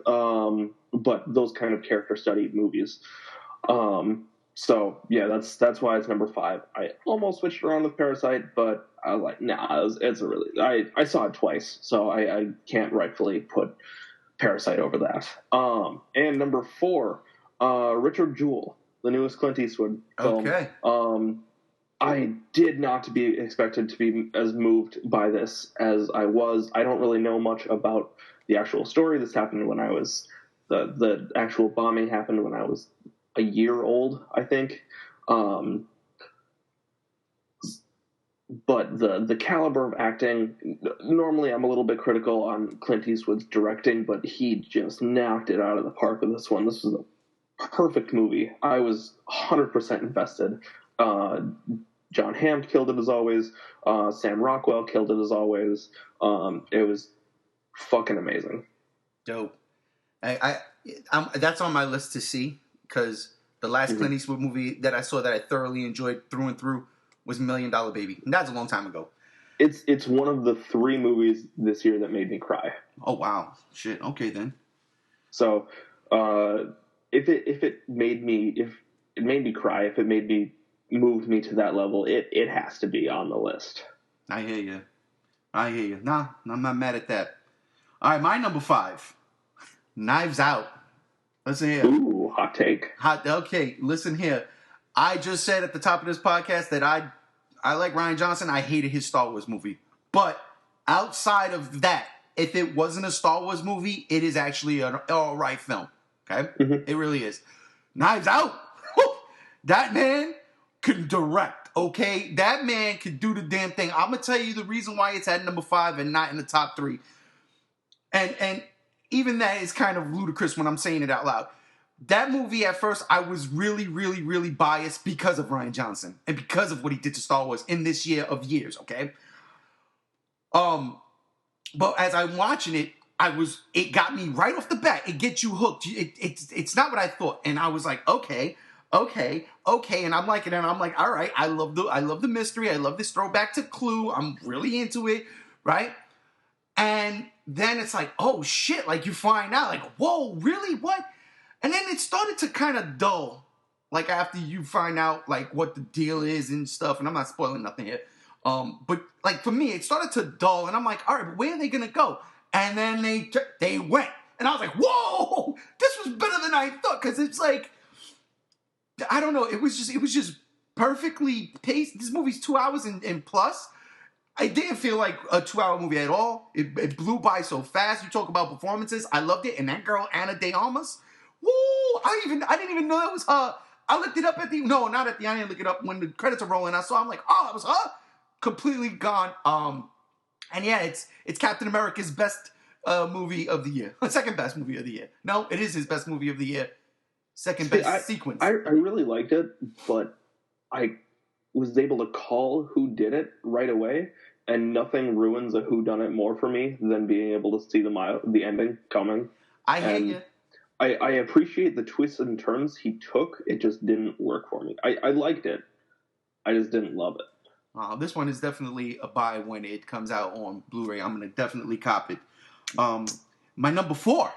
but those kind of character study movies. So yeah, that's why it's number 5. I almost switched around with Parasite, but I was like, nah, I saw it twice, so I can't rightfully put Parasite over that. And number 4, Richard Jewell, the newest Clint Eastwood film. Okay. I did not expected to be as moved by this as I was. I don't really know much about the actual story. This happened when I was the actual bombing happened when I was a year old, I think. But the caliber of acting, normally I'm a little bit critical on Clint Eastwood's directing, but he just knocked it out of the park with this one. This was a perfect movie. I was 100% invested. John Hamm killed it as always. Sam Rockwell killed it as always. It was fucking amazing. Dope. That's on my list to see, because the last Clint Eastwood movie that I saw that I thoroughly enjoyed through and through was $1 Million Baby. And that's a long time ago. It's one of the 3 movies this year that made me cry. Oh, wow. Shit. Okay, then. So, if it made me cry, if it moved me to that level, it has to be on the list. I hear you. Nah, I'm not mad at that. All right, my number 5. Knives Out. Listen here. Ooh, hot take. Okay, listen here. I just said at the top of this podcast that I like Rian Johnson. I hated his Star Wars movie. But outside of that, if it wasn't a Star Wars movie, it is actually an all right film. Okay? Mm-hmm. It really is. Knives Out. That man can direct. Okay? That man can do the damn thing. I'm going to tell you the reason why it's at number 5 and not in the top 3. And even that is kind of ludicrous when I'm saying it out loud. That movie, at first, I was really, really, really biased because of Rian Johnson and because of what he did to Star Wars in this year of years, okay? But as I'm watching it, it got me right off the bat. It gets you hooked. It's not what I thought. And I was like, okay. And I'm liking it. And I'm like, all right, I love the mystery. I love this throwback to Clue. I'm really into it, right? And then it's like, oh shit, like you find out, like, whoa, really? What? And then it started to kind of dull, like after you find out like what the deal is and stuff. And I'm not spoiling nothing here. But like for me, it started to dull, and I'm like, all right, but where are they gonna go? And then they went, and And I was like, whoa, this was better than I thought. Because it's like, I don't know. It was just perfectly paced. This movie's 2 hours and plus. I didn't feel like a 2-hour movie at all. It blew by so fast. You talk about performances. I loved it. And that girl, Anna de Armas, woo! I didn't even know that was her. I looked it up I didn't look it up when the credits are rolling. I'm like, oh, it was her. Completely gone. And yeah, it's Captain America's best movie of the year. Second best movie of the year. No, it is his best movie of the year. Second best sequence. I really liked it, but I was able to call who did it right away, and nothing ruins a whodunit more for me than being able to see the ending coming. I hate you. I appreciate the twists and turns he took. It just didn't work for me. I liked it. I just didn't love it. This one is definitely a buy when it comes out on Blu-ray. I'm going to definitely cop it. My number 4,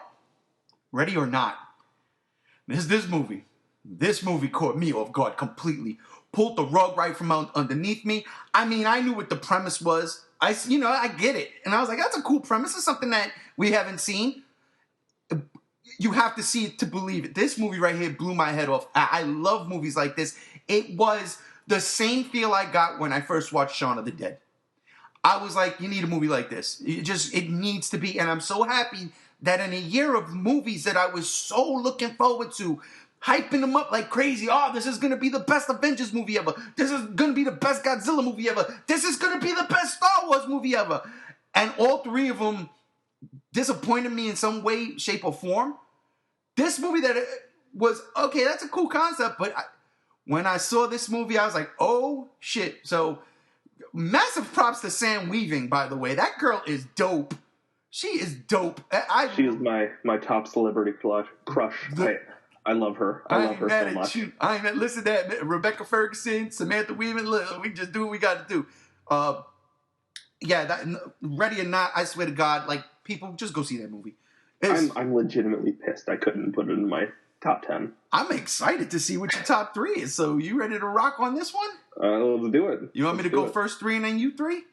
Ready or Not. This movie caught me off guard completely. Pulled the rug right from underneath me. I mean, I knew what the premise was. I get it. And I was like, that's a cool premise. It's something that we haven't seen. You have to see it to believe it. This movie right here blew my head off. I love movies like this. It was the same feel I got when I first watched Shaun of the Dead. I was like, you need a movie like this. It needs to be. And I'm so happy that in a year of movies that I was so looking forward to, hyping them up like crazy. Oh, this is going to be the best Avengers movie ever. This is going to be the best Godzilla movie ever. This is going to be the best Star Wars movie ever. And all three of them disappointed me in some way, shape, or form. This movie that was, okay, that's a cool concept, but when I saw this movie, I was like, oh, shit. So, massive props to Sam Weaving, by the way. That girl is dope. She is dope. She is my top celebrity crush. I love her. I love her so much. I ain't mad. Listen to that. Rebecca Ferguson, Samantha Weaving. Look, we just do what we got to do. Yeah, Ready or Not, I swear to God, like, people, just go see that movie. I'm legitimately pissed I couldn't put it in my top 10. I'm excited to see what your top 3 is. So, you ready to rock on this one? Let's do it. You want me to go first 3 and then you 3?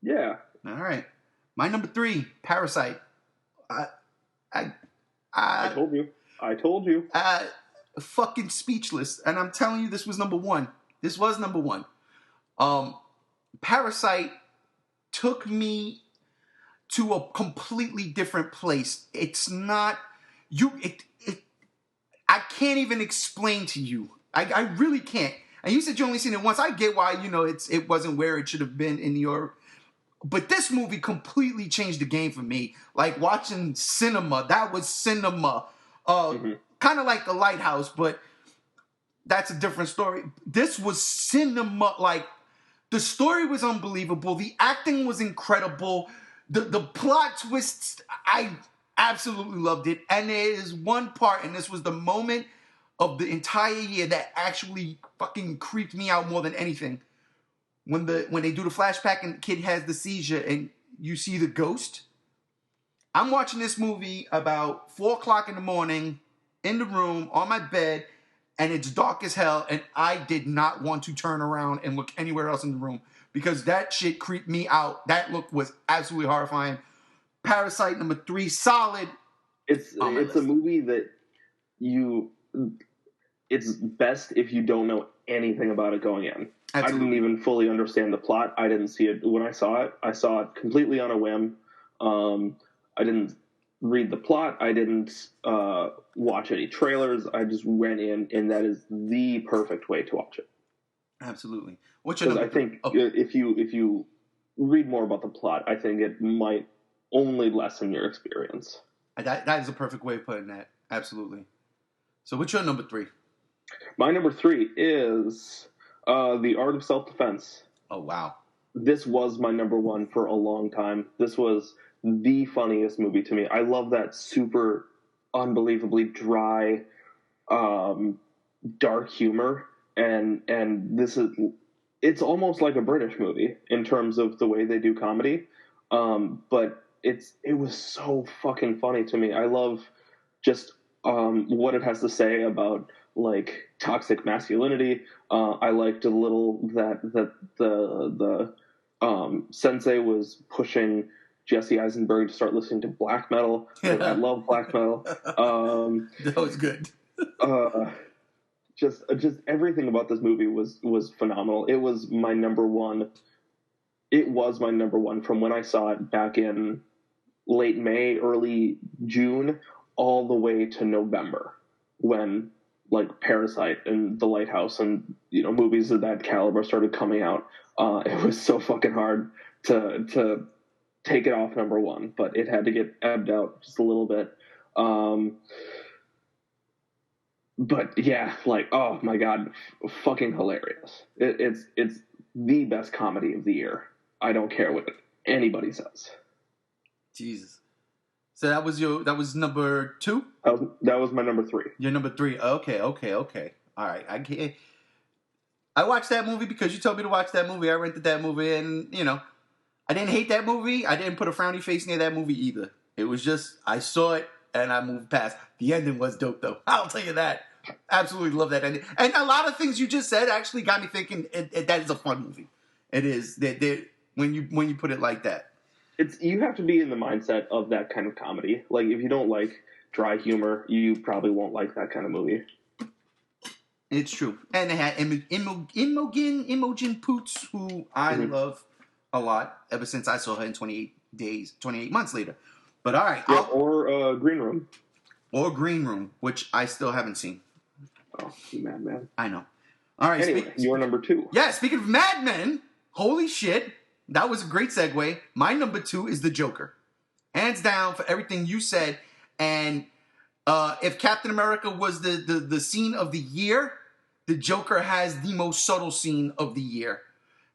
Yeah. All right. My number 3, Parasite. I told you. Fucking speechless. And I'm telling you, this was number 1. This was number 1. Parasite took me to a completely different place. It's not I can't even explain to you. I really can't. And you said you only seen it once. I get why, it wasn't where it should have been in your. But this movie completely changed the game for me. Like watching cinema. That was cinema. Kind of like The Lighthouse, but that's a different story. This was cinema. Like, the story was unbelievable. The acting was incredible. The plot twists, I absolutely loved it. And there is one part, and this was the moment of the entire year that actually fucking creeped me out more than anything. When they do the flashback and the kid has the seizure and you see the ghost. I'm watching this movie about 4 o'clock in the morning in the room on my bed, and it's dark as hell, and I did not want to turn around and look anywhere else in the room because that shit creeped me out. That look was absolutely horrifying. Parasite number 3, solid. It's a movie that it's best if you don't know anything about it going in. Absolutely. I didn't even fully understand the plot. I didn't see it when I saw it. I saw it completely on a whim. I didn't read the plot. I didn't watch any trailers. I just went in, and that is the perfect way to watch it. Absolutely. Because I think if you read more about the plot, I think it might only lessen your experience. That is a perfect way of putting that. Absolutely. So what's your number 3? My number 3 is The Art of Self-Defense. Oh, wow. This was my number 1 for a long time. This was the funniest movie to me. I love that super unbelievably dry, dark humor. And it's almost like a British movie in terms of the way they do comedy. But it was so fucking funny to me. I love just what it has to say about like toxic masculinity. I liked a little that the sensei was pushing Jesse Eisenberg to start listening to black metal. I love black metal. That was good. Just everything about this movie was phenomenal. It was my number one. It was my number one from when I saw it back in late May, early June, all the way to November, when like Parasite and The Lighthouse and movies of that caliber started coming out. It was so fucking hard to take it off number one, but it had to get ebbed out just a little bit. But yeah, like, oh my god, fucking hilarious! It's the best comedy of the year. I don't care what anybody says. Jesus. So that was number 2? That was my number 3. Your number 3. Okay. All right. I watched that movie because you told me to watch that movie. I rented that movie, and I didn't hate that movie. I didn't put a frowny face near that movie either. It was just I saw it and I moved past. The ending was dope, though. I'll tell you that. Absolutely love that ending. And a lot of things you just said actually got me thinking that is a fun movie. It is. When you put it like that. You have to be in the mindset of that kind of comedy. Like, if you don't like dry humor, you probably won't like that kind of movie. It's true. And they had Imogen Poots, who I love a lot ever since I saw her in 28 months later. But all right. Yeah, or Green Room. Or Green Room, which I still haven't seen. Oh, you madman. I know. All right. Anyway, your number 2. Yeah, speaking of Mad Men, holy shit. That was a great segue. My number 2 is The Joker. Hands down for everything you said. And if Captain America was the scene of the year, The Joker has the most subtle scene of the year.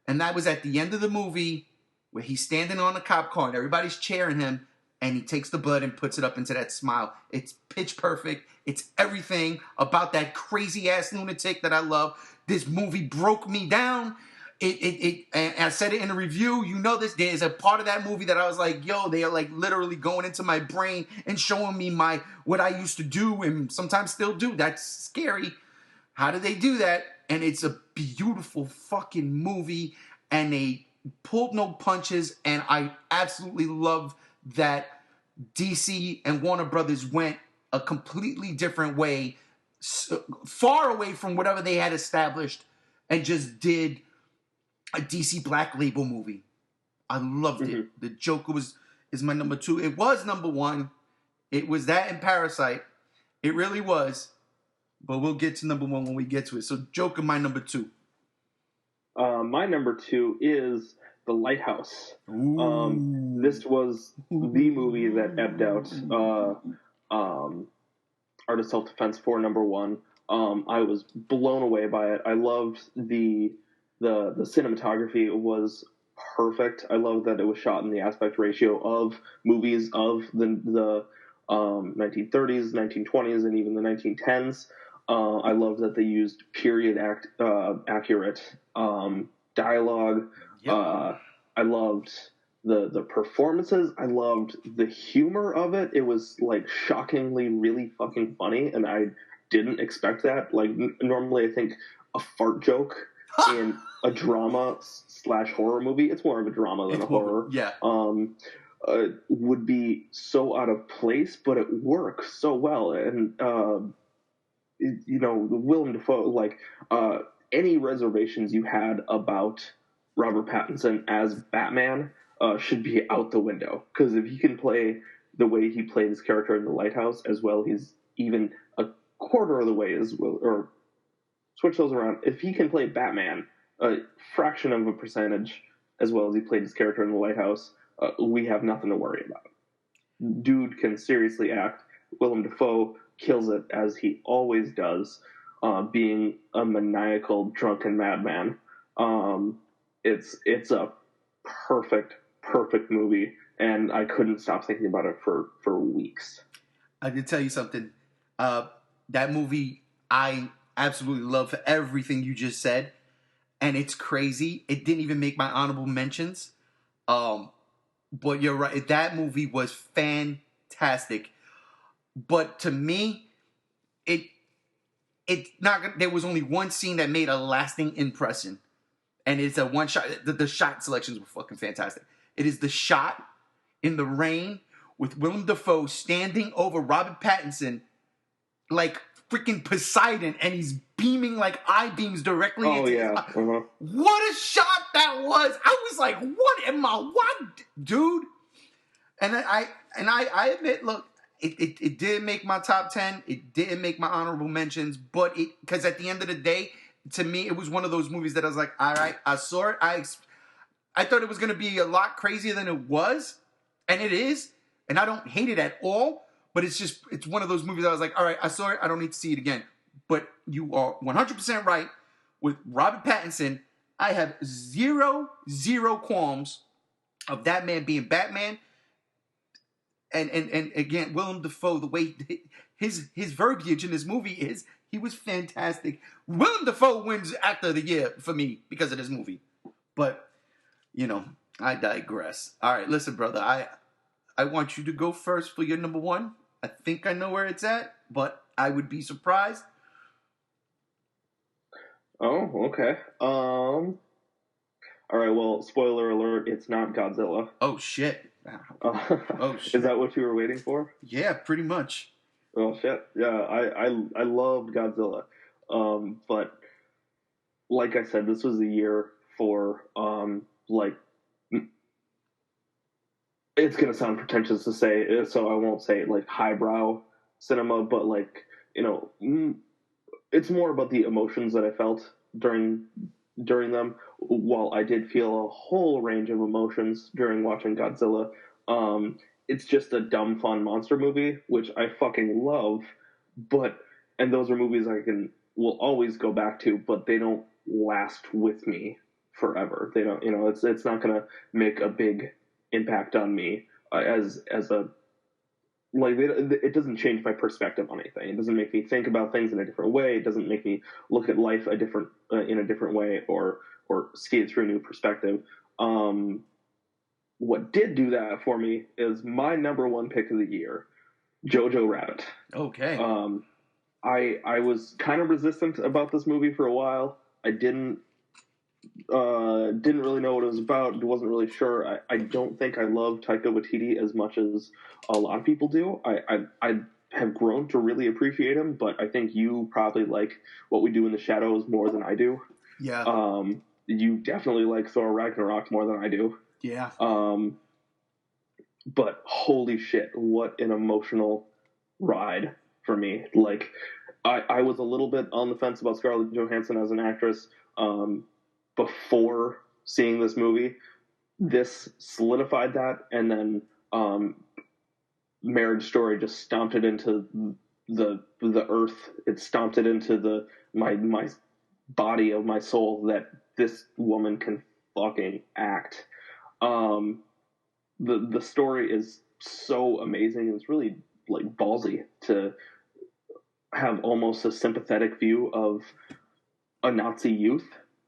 And that was at the end of the movie where he's standing on a cop car and everybody's cheering him. And he takes the blood and puts it up into that smile. It's pitch perfect. It's everything about that crazy-ass lunatic that I love. This movie broke me down. And I said it in a review. You know this. There's a part of that movie that I was like, yo, they are like literally going into my brain and showing me what I used to do and sometimes still do. That's scary. How do they do that? And it's a beautiful fucking movie. And they pulled no punches. And I absolutely love that DC and Warner Brothers went a completely different way, far away from whatever they had established, and just did a DC Black Label movie. I loved it. The Joker is my number 2. It was number 1. It was that and Parasite. It really was. But we'll get to number 1 when we get to it. So Joker, my number 2. My number 2 is The Lighthouse. This was the movie that ebbed out Art of Self-Defense for number 1. I was blown away by it. I loved the cinematography was perfect. I love that it was shot in the aspect ratio of movies of the 1930s, 1920s, and even the 1910s. I love that they used period accurate dialogue. Yep. I loved the performances. I loved the humor of it. It was like shockingly really fucking funny, and I didn't expect that. Like normally I think a fart joke in a drama / horror movie, it's more of a drama than a horror. Yeah. Would be so out of place, but it works so well. And Willem Dafoe, like any reservations you had about Robert Pattinson as Batman should be out the window, because if he can play the way he played his character in The Lighthouse as well, he's even a quarter of the way as well, or switch those around. If he can play Batman a fraction of a percentage as well as he played his character in The Lighthouse, we have nothing to worry about. Dude can seriously act. Willem Dafoe kills it as he always does, being a maniacal drunken madman. It's a perfect movie, and I couldn't stop thinking about it for weeks. I can tell you something. That movie I absolutely love for everything you just said, and it's crazy. It didn't even make my honorable mentions. But you're right. That movie was fantastic. But to me, there was only one scene that made a lasting impression. And it's a one shot. The shot selections were fucking fantastic. It is the shot in the rain with Willem Dafoe standing over Robert Pattinson like freaking Poseidon, and he's beaming like eye beams directly into his eye. What a shot that was! I was like, what, dude? And I admit, look, it didn't make my top 10. It didn't make my honorable mentions, but because at the end of the day, to me, it was one of those movies that I was like, all right, I saw it. I thought it was going to be a lot crazier than it was, and it is, and I don't hate it at all, but it's one of those movies I was like, all right, I saw it. I don't need to see it again. But you are 100% right. With Robert Pattinson, I have zero qualms of that man being Batman. And again, Willem Dafoe, the way his verbiage in this movie is, he was fantastic. Willem Dafoe wins Actor of the Year for me because of this movie. But, I digress. All right, listen, brother, I want you to go first for your number one. I think I know where it's at, but I would be surprised. Oh, okay. All right, well, spoiler alert, it's not Godzilla. Oh, shit. Oh, shit. Is that what you were waiting for? Yeah, pretty much. Oh, shit. Yeah, I loved Godzilla. But like I said, this was a year for, it's going to sound pretentious to say, so I won't say like highbrow cinema, but it's more about the emotions that I felt during them. While I did feel a whole range of emotions during watching Godzilla, it's just a dumb, fun monster movie, which I fucking love. And those are movies will always go back to, but they don't last with me forever. They don't, it's not going to make a big impact on me it doesn't change my perspective on anything. It doesn't make me think about things in a different way. It doesn't make me look at life in a different way or see it through a new perspective. What did do that for me is my number one pick of the year, Jojo Rabbit. Okay. I was kind of resistant about this movie for a while. I didn't really know what it was about. Wasn't really sure. I don't think I love Taika Waititi as much as a lot of people do. I have grown to really appreciate him, but I think you probably like What We Do in the Shadows more than I do. Yeah. You definitely like Thor Ragnarok more than I do. Yeah. But holy shit, what an emotional ride for me. Like, I was a little bit on the fence about Scarlett Johansson as an actress before seeing this movie. This solidified that, and then Marriage Story just stomped it into the earth. It stomped it into my body of my soul that this woman can fucking act. The story is so amazing. It's really like ballsy to have almost a sympathetic view of a Nazi youth,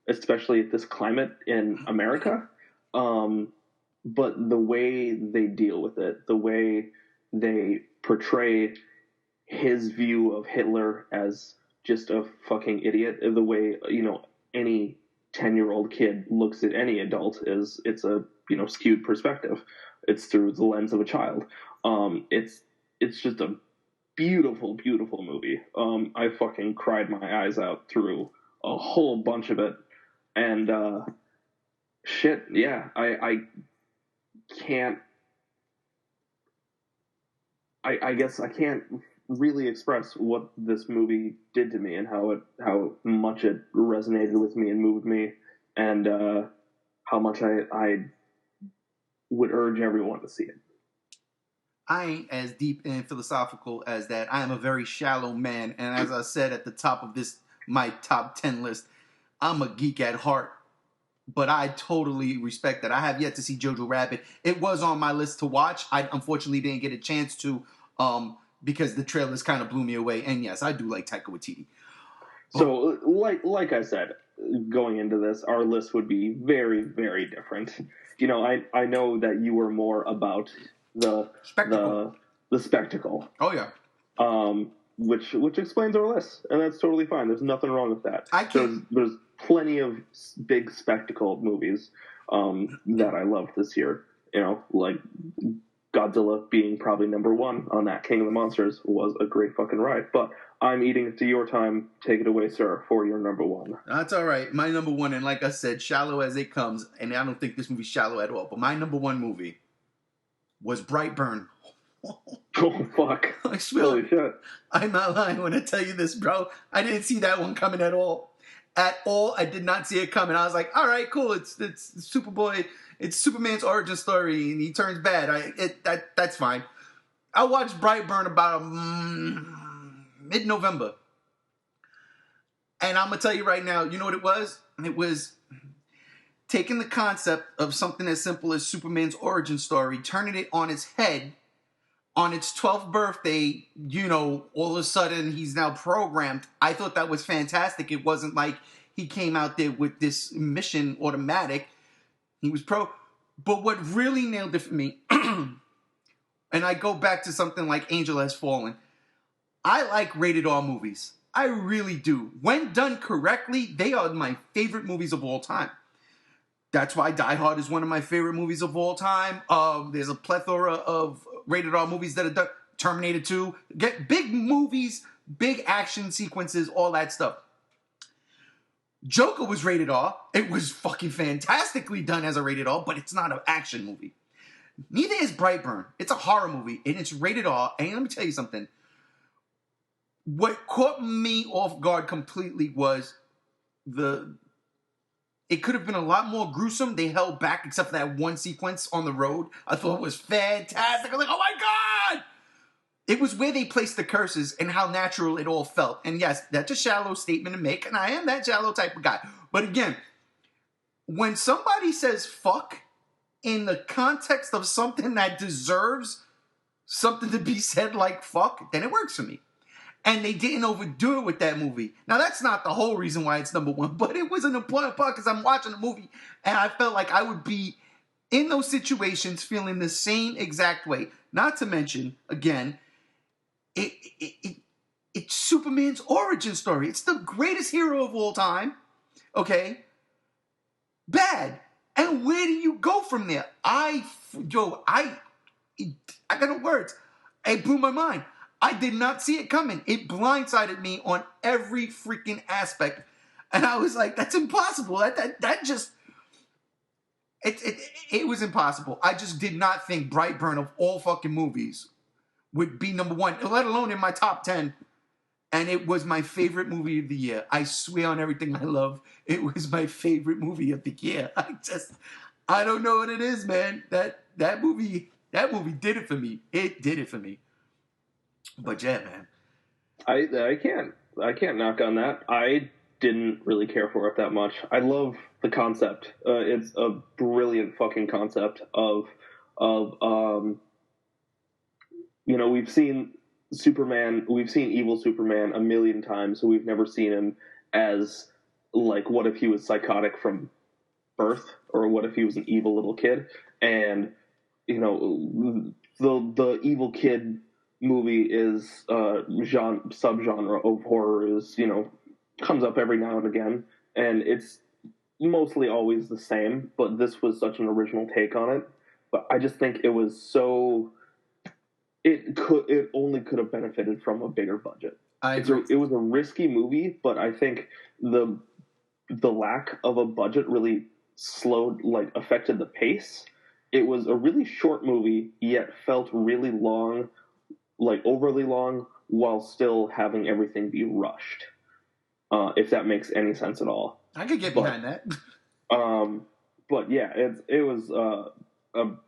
especially at this climate in America. But the way they deal with it, the way they portray his view of Hitler as just a fucking idiot, the way, any 10-year-old kid looks at any adult it's a, skewed perspective. It's through the lens of a child. It's just a beautiful, beautiful movie. I fucking cried my eyes out through a whole bunch of it. And, shit, yeah, I can't, I guess I can't really express what this movie did to me and how much it resonated with me and moved me, and how much I would urge everyone to see it. I ain't as deep and philosophical as that. I am a very shallow man, and as I said at the top of my top 10 list, I'm a geek at heart. But I totally respect that. I have yet to see Jojo Rabbit. It was on my list to watch. I unfortunately didn't get a chance to, because the trailers kind of blew me away. And yes, I do like Taika Waititi. So, like I said, going into this, our list would be very, very different. I know that you were more about the spectacle. Oh yeah. Which explains our list, and that's totally fine. There's nothing wrong with that. There's plenty of big spectacle movies that I loved this year, like Godzilla being probably number one on that King of the Monsters was a great fucking ride. But I'm eating it to your time. Take it away, sir, for your number one. That's all right. My number one, and like I said, shallow as it comes, and I don't think this movie's shallow at all, but my number one movie was Brightburn. Oh, fuck. I swear. Holy shit. I'm not lying when I tell you this, bro. I didn't see that one coming at all. At all, I did not see it coming. I was like, all right, cool. It's Superboy. It's Superman's origin story, and he turns bad. That's fine. I watched Brightburn about mid-November. And I'm going to tell you right now, you know what it was? It was taking the concept of something as simple as Superman's origin story, turning it on its head on its 12th birthday, all of a sudden he's now programmed. I thought that was fantastic. It wasn't like he came out there with this mission automatic. He was But what really nailed it for me, and I go back to something like Angel Has Fallen, I like rated R movies. I really do. When done correctly, they are my favorite movies of all time. That's why Die Hard is one of my favorite movies of all time. There's a plethora of rated R movies that are done. Terminator 2. Get big movies, big action sequences, all that stuff. Joker was rated R. It was fucking fantastically done as a rated R, but it's not an action movie. Neither is Brightburn. It's a horror movie, and it's rated R. And let me tell you something. What caught me off guard completely was it could have been a lot more gruesome. They held back except for that one sequence on the road. I thought it was fantastic. I was like, oh my God! It was where they placed the curses and how natural it all felt. And yes, that's a shallow statement to make, and I am that shallow type of guy. But again, when somebody says fuck in the context of something that deserves something to be said like fuck, then it works for me. And they didn't overdo it with that movie. Now, that's not the whole reason why it's number one, but it was an important part because I'm watching the movie and I felt like I would be in those situations feeling the same exact way. Not to mention, again, it's Superman's origin story. It's the greatest hero of all time. Okay? Bad. And where do you go from there? I got no words. It blew my mind. I did not see it coming. It blindsided me on every freaking aspect. And I was like, that's impossible. That just... It was impossible. I just did not think Brightburn of all fucking movies would be number one, let alone in my top 10. And it was my favorite movie of the year. I swear on everything I love, it was my favorite movie of the year. I don't know what it is, man. That movie did it for me. It did it for me. But yeah, man. I can't knock on that. I didn't really care for it that much. I love the concept. It's a brilliant fucking concept of we've seen Superman, we've seen evil Superman a million times, so we've never seen him as like, what if he was psychotic from birth, or what if he was an evil little kid? And the evil kid movie is subgenre of horror is comes up every now and again, and it's mostly always the same, but this was such an original take on it. But I just think it was so it only could have benefited from a bigger budget. It was a risky movie, but I think the lack of a budget really affected the pace. It was a really short movie, yet felt really long, like overly long, while still having everything be rushed. If that makes any sense at all. I could get behind that. But yeah, it was a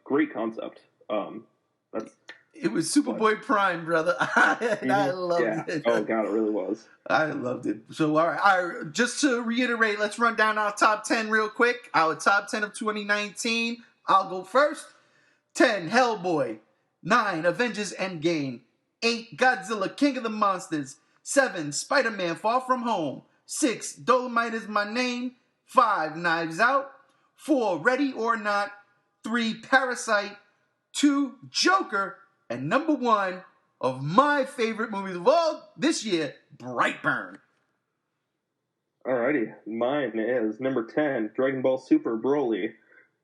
great concept. It was Superboy Prime, brother. I loved it. Oh God, it really was. I loved it. So all right, just to reiterate, let's run down our top 10 real quick. Our top 10 of 2019. I'll go first. 10, Hellboy. 9, Avengers Endgame. 8, Godzilla, King of the Monsters. 7, Spider-Man Far From Home. 6, Dolomite Is My Name. 5, Knives Out. 4, Ready or Not. 3, Parasite. 2, Joker. And number 1 of my favorite movies of all this year, Brightburn. Alrighty, mine is number 10, Dragon Ball Super Broly.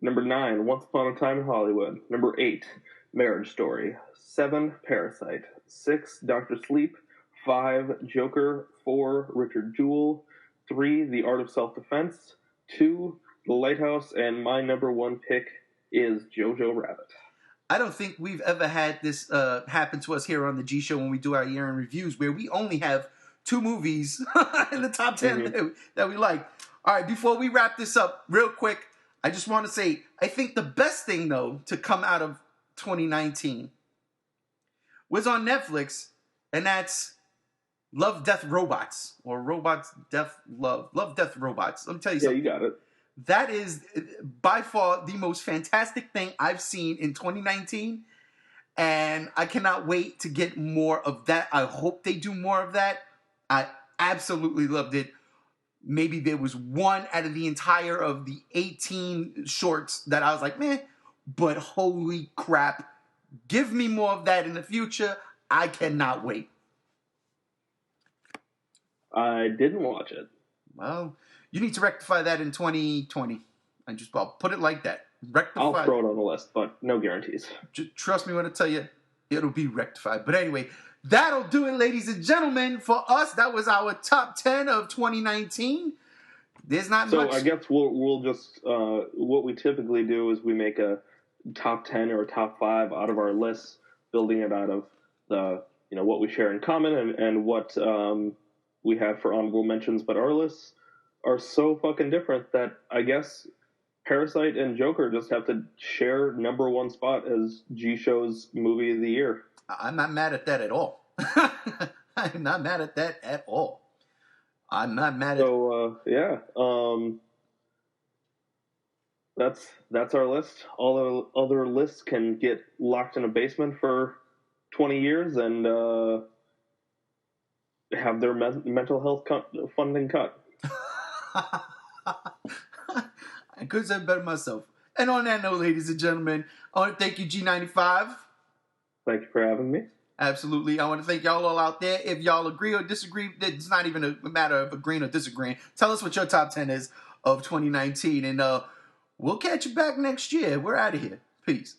Number 9, Once Upon a Time in Hollywood. Number 8, Marriage Story. 7, Parasite. 6, Doctor Sleep. 5, Joker. 4, Richard Jewell. 3, The Art of Self-Defense. 2, The Lighthouse. And my number 1 pick is Jojo Rabbit. I don't think we've ever had this happen to us here on the G Show when we do our year-end reviews, where we only have 2 movies in the top 10 that we like. All right, before we wrap this up, real quick, I just want to say, I think the best thing, though, to come out of 2019 was on Netflix, and that's Love, Death, Robots, or Robots, Death, Love. Love, Death, Robots. Let me tell you something. Yeah, you got it. That is by far the most fantastic thing I've seen in 2019, and I cannot wait to get more of that. I hope they do more of that. I absolutely loved it. Maybe there was one out of the entire of the 18 shorts that I was like, meh, but holy crap. Give me more of that in the future. I cannot wait. I didn't watch it. Well, you need to rectify that in 2020. I'll put it like that. Rectify. I'll throw it on the list, but no guarantees. Just trust me when I tell you, it'll be rectified. But anyway, that'll do it, ladies and gentlemen. For us, that was our top 10 of 2019. There's not much. So I guess we'll just, what we typically do is we make a top 10 or a top 5 out of our lists, building it out of the, what we share in common and what we have for honorable mentions. But our lists are so fucking different that I guess Parasite and Joker just have to share number 1 spot as G-Show's movie of the year. I'm not mad at that at all. I'm not mad at that at all. I'm not mad at... So, yeah. That's our list. All the other lists can get locked in a basement for 20 years and have their mental health funding cut. I could have said better myself. And on that note, ladies and gentlemen, I want to thank you, G95. Thank you for having me. Absolutely. I want to thank y'all all out there. If y'all agree or disagree, it's not even a matter of agreeing or disagreeing. Tell us what your top 10 is of 2019. And we'll catch you back next year. We're out of here. Peace.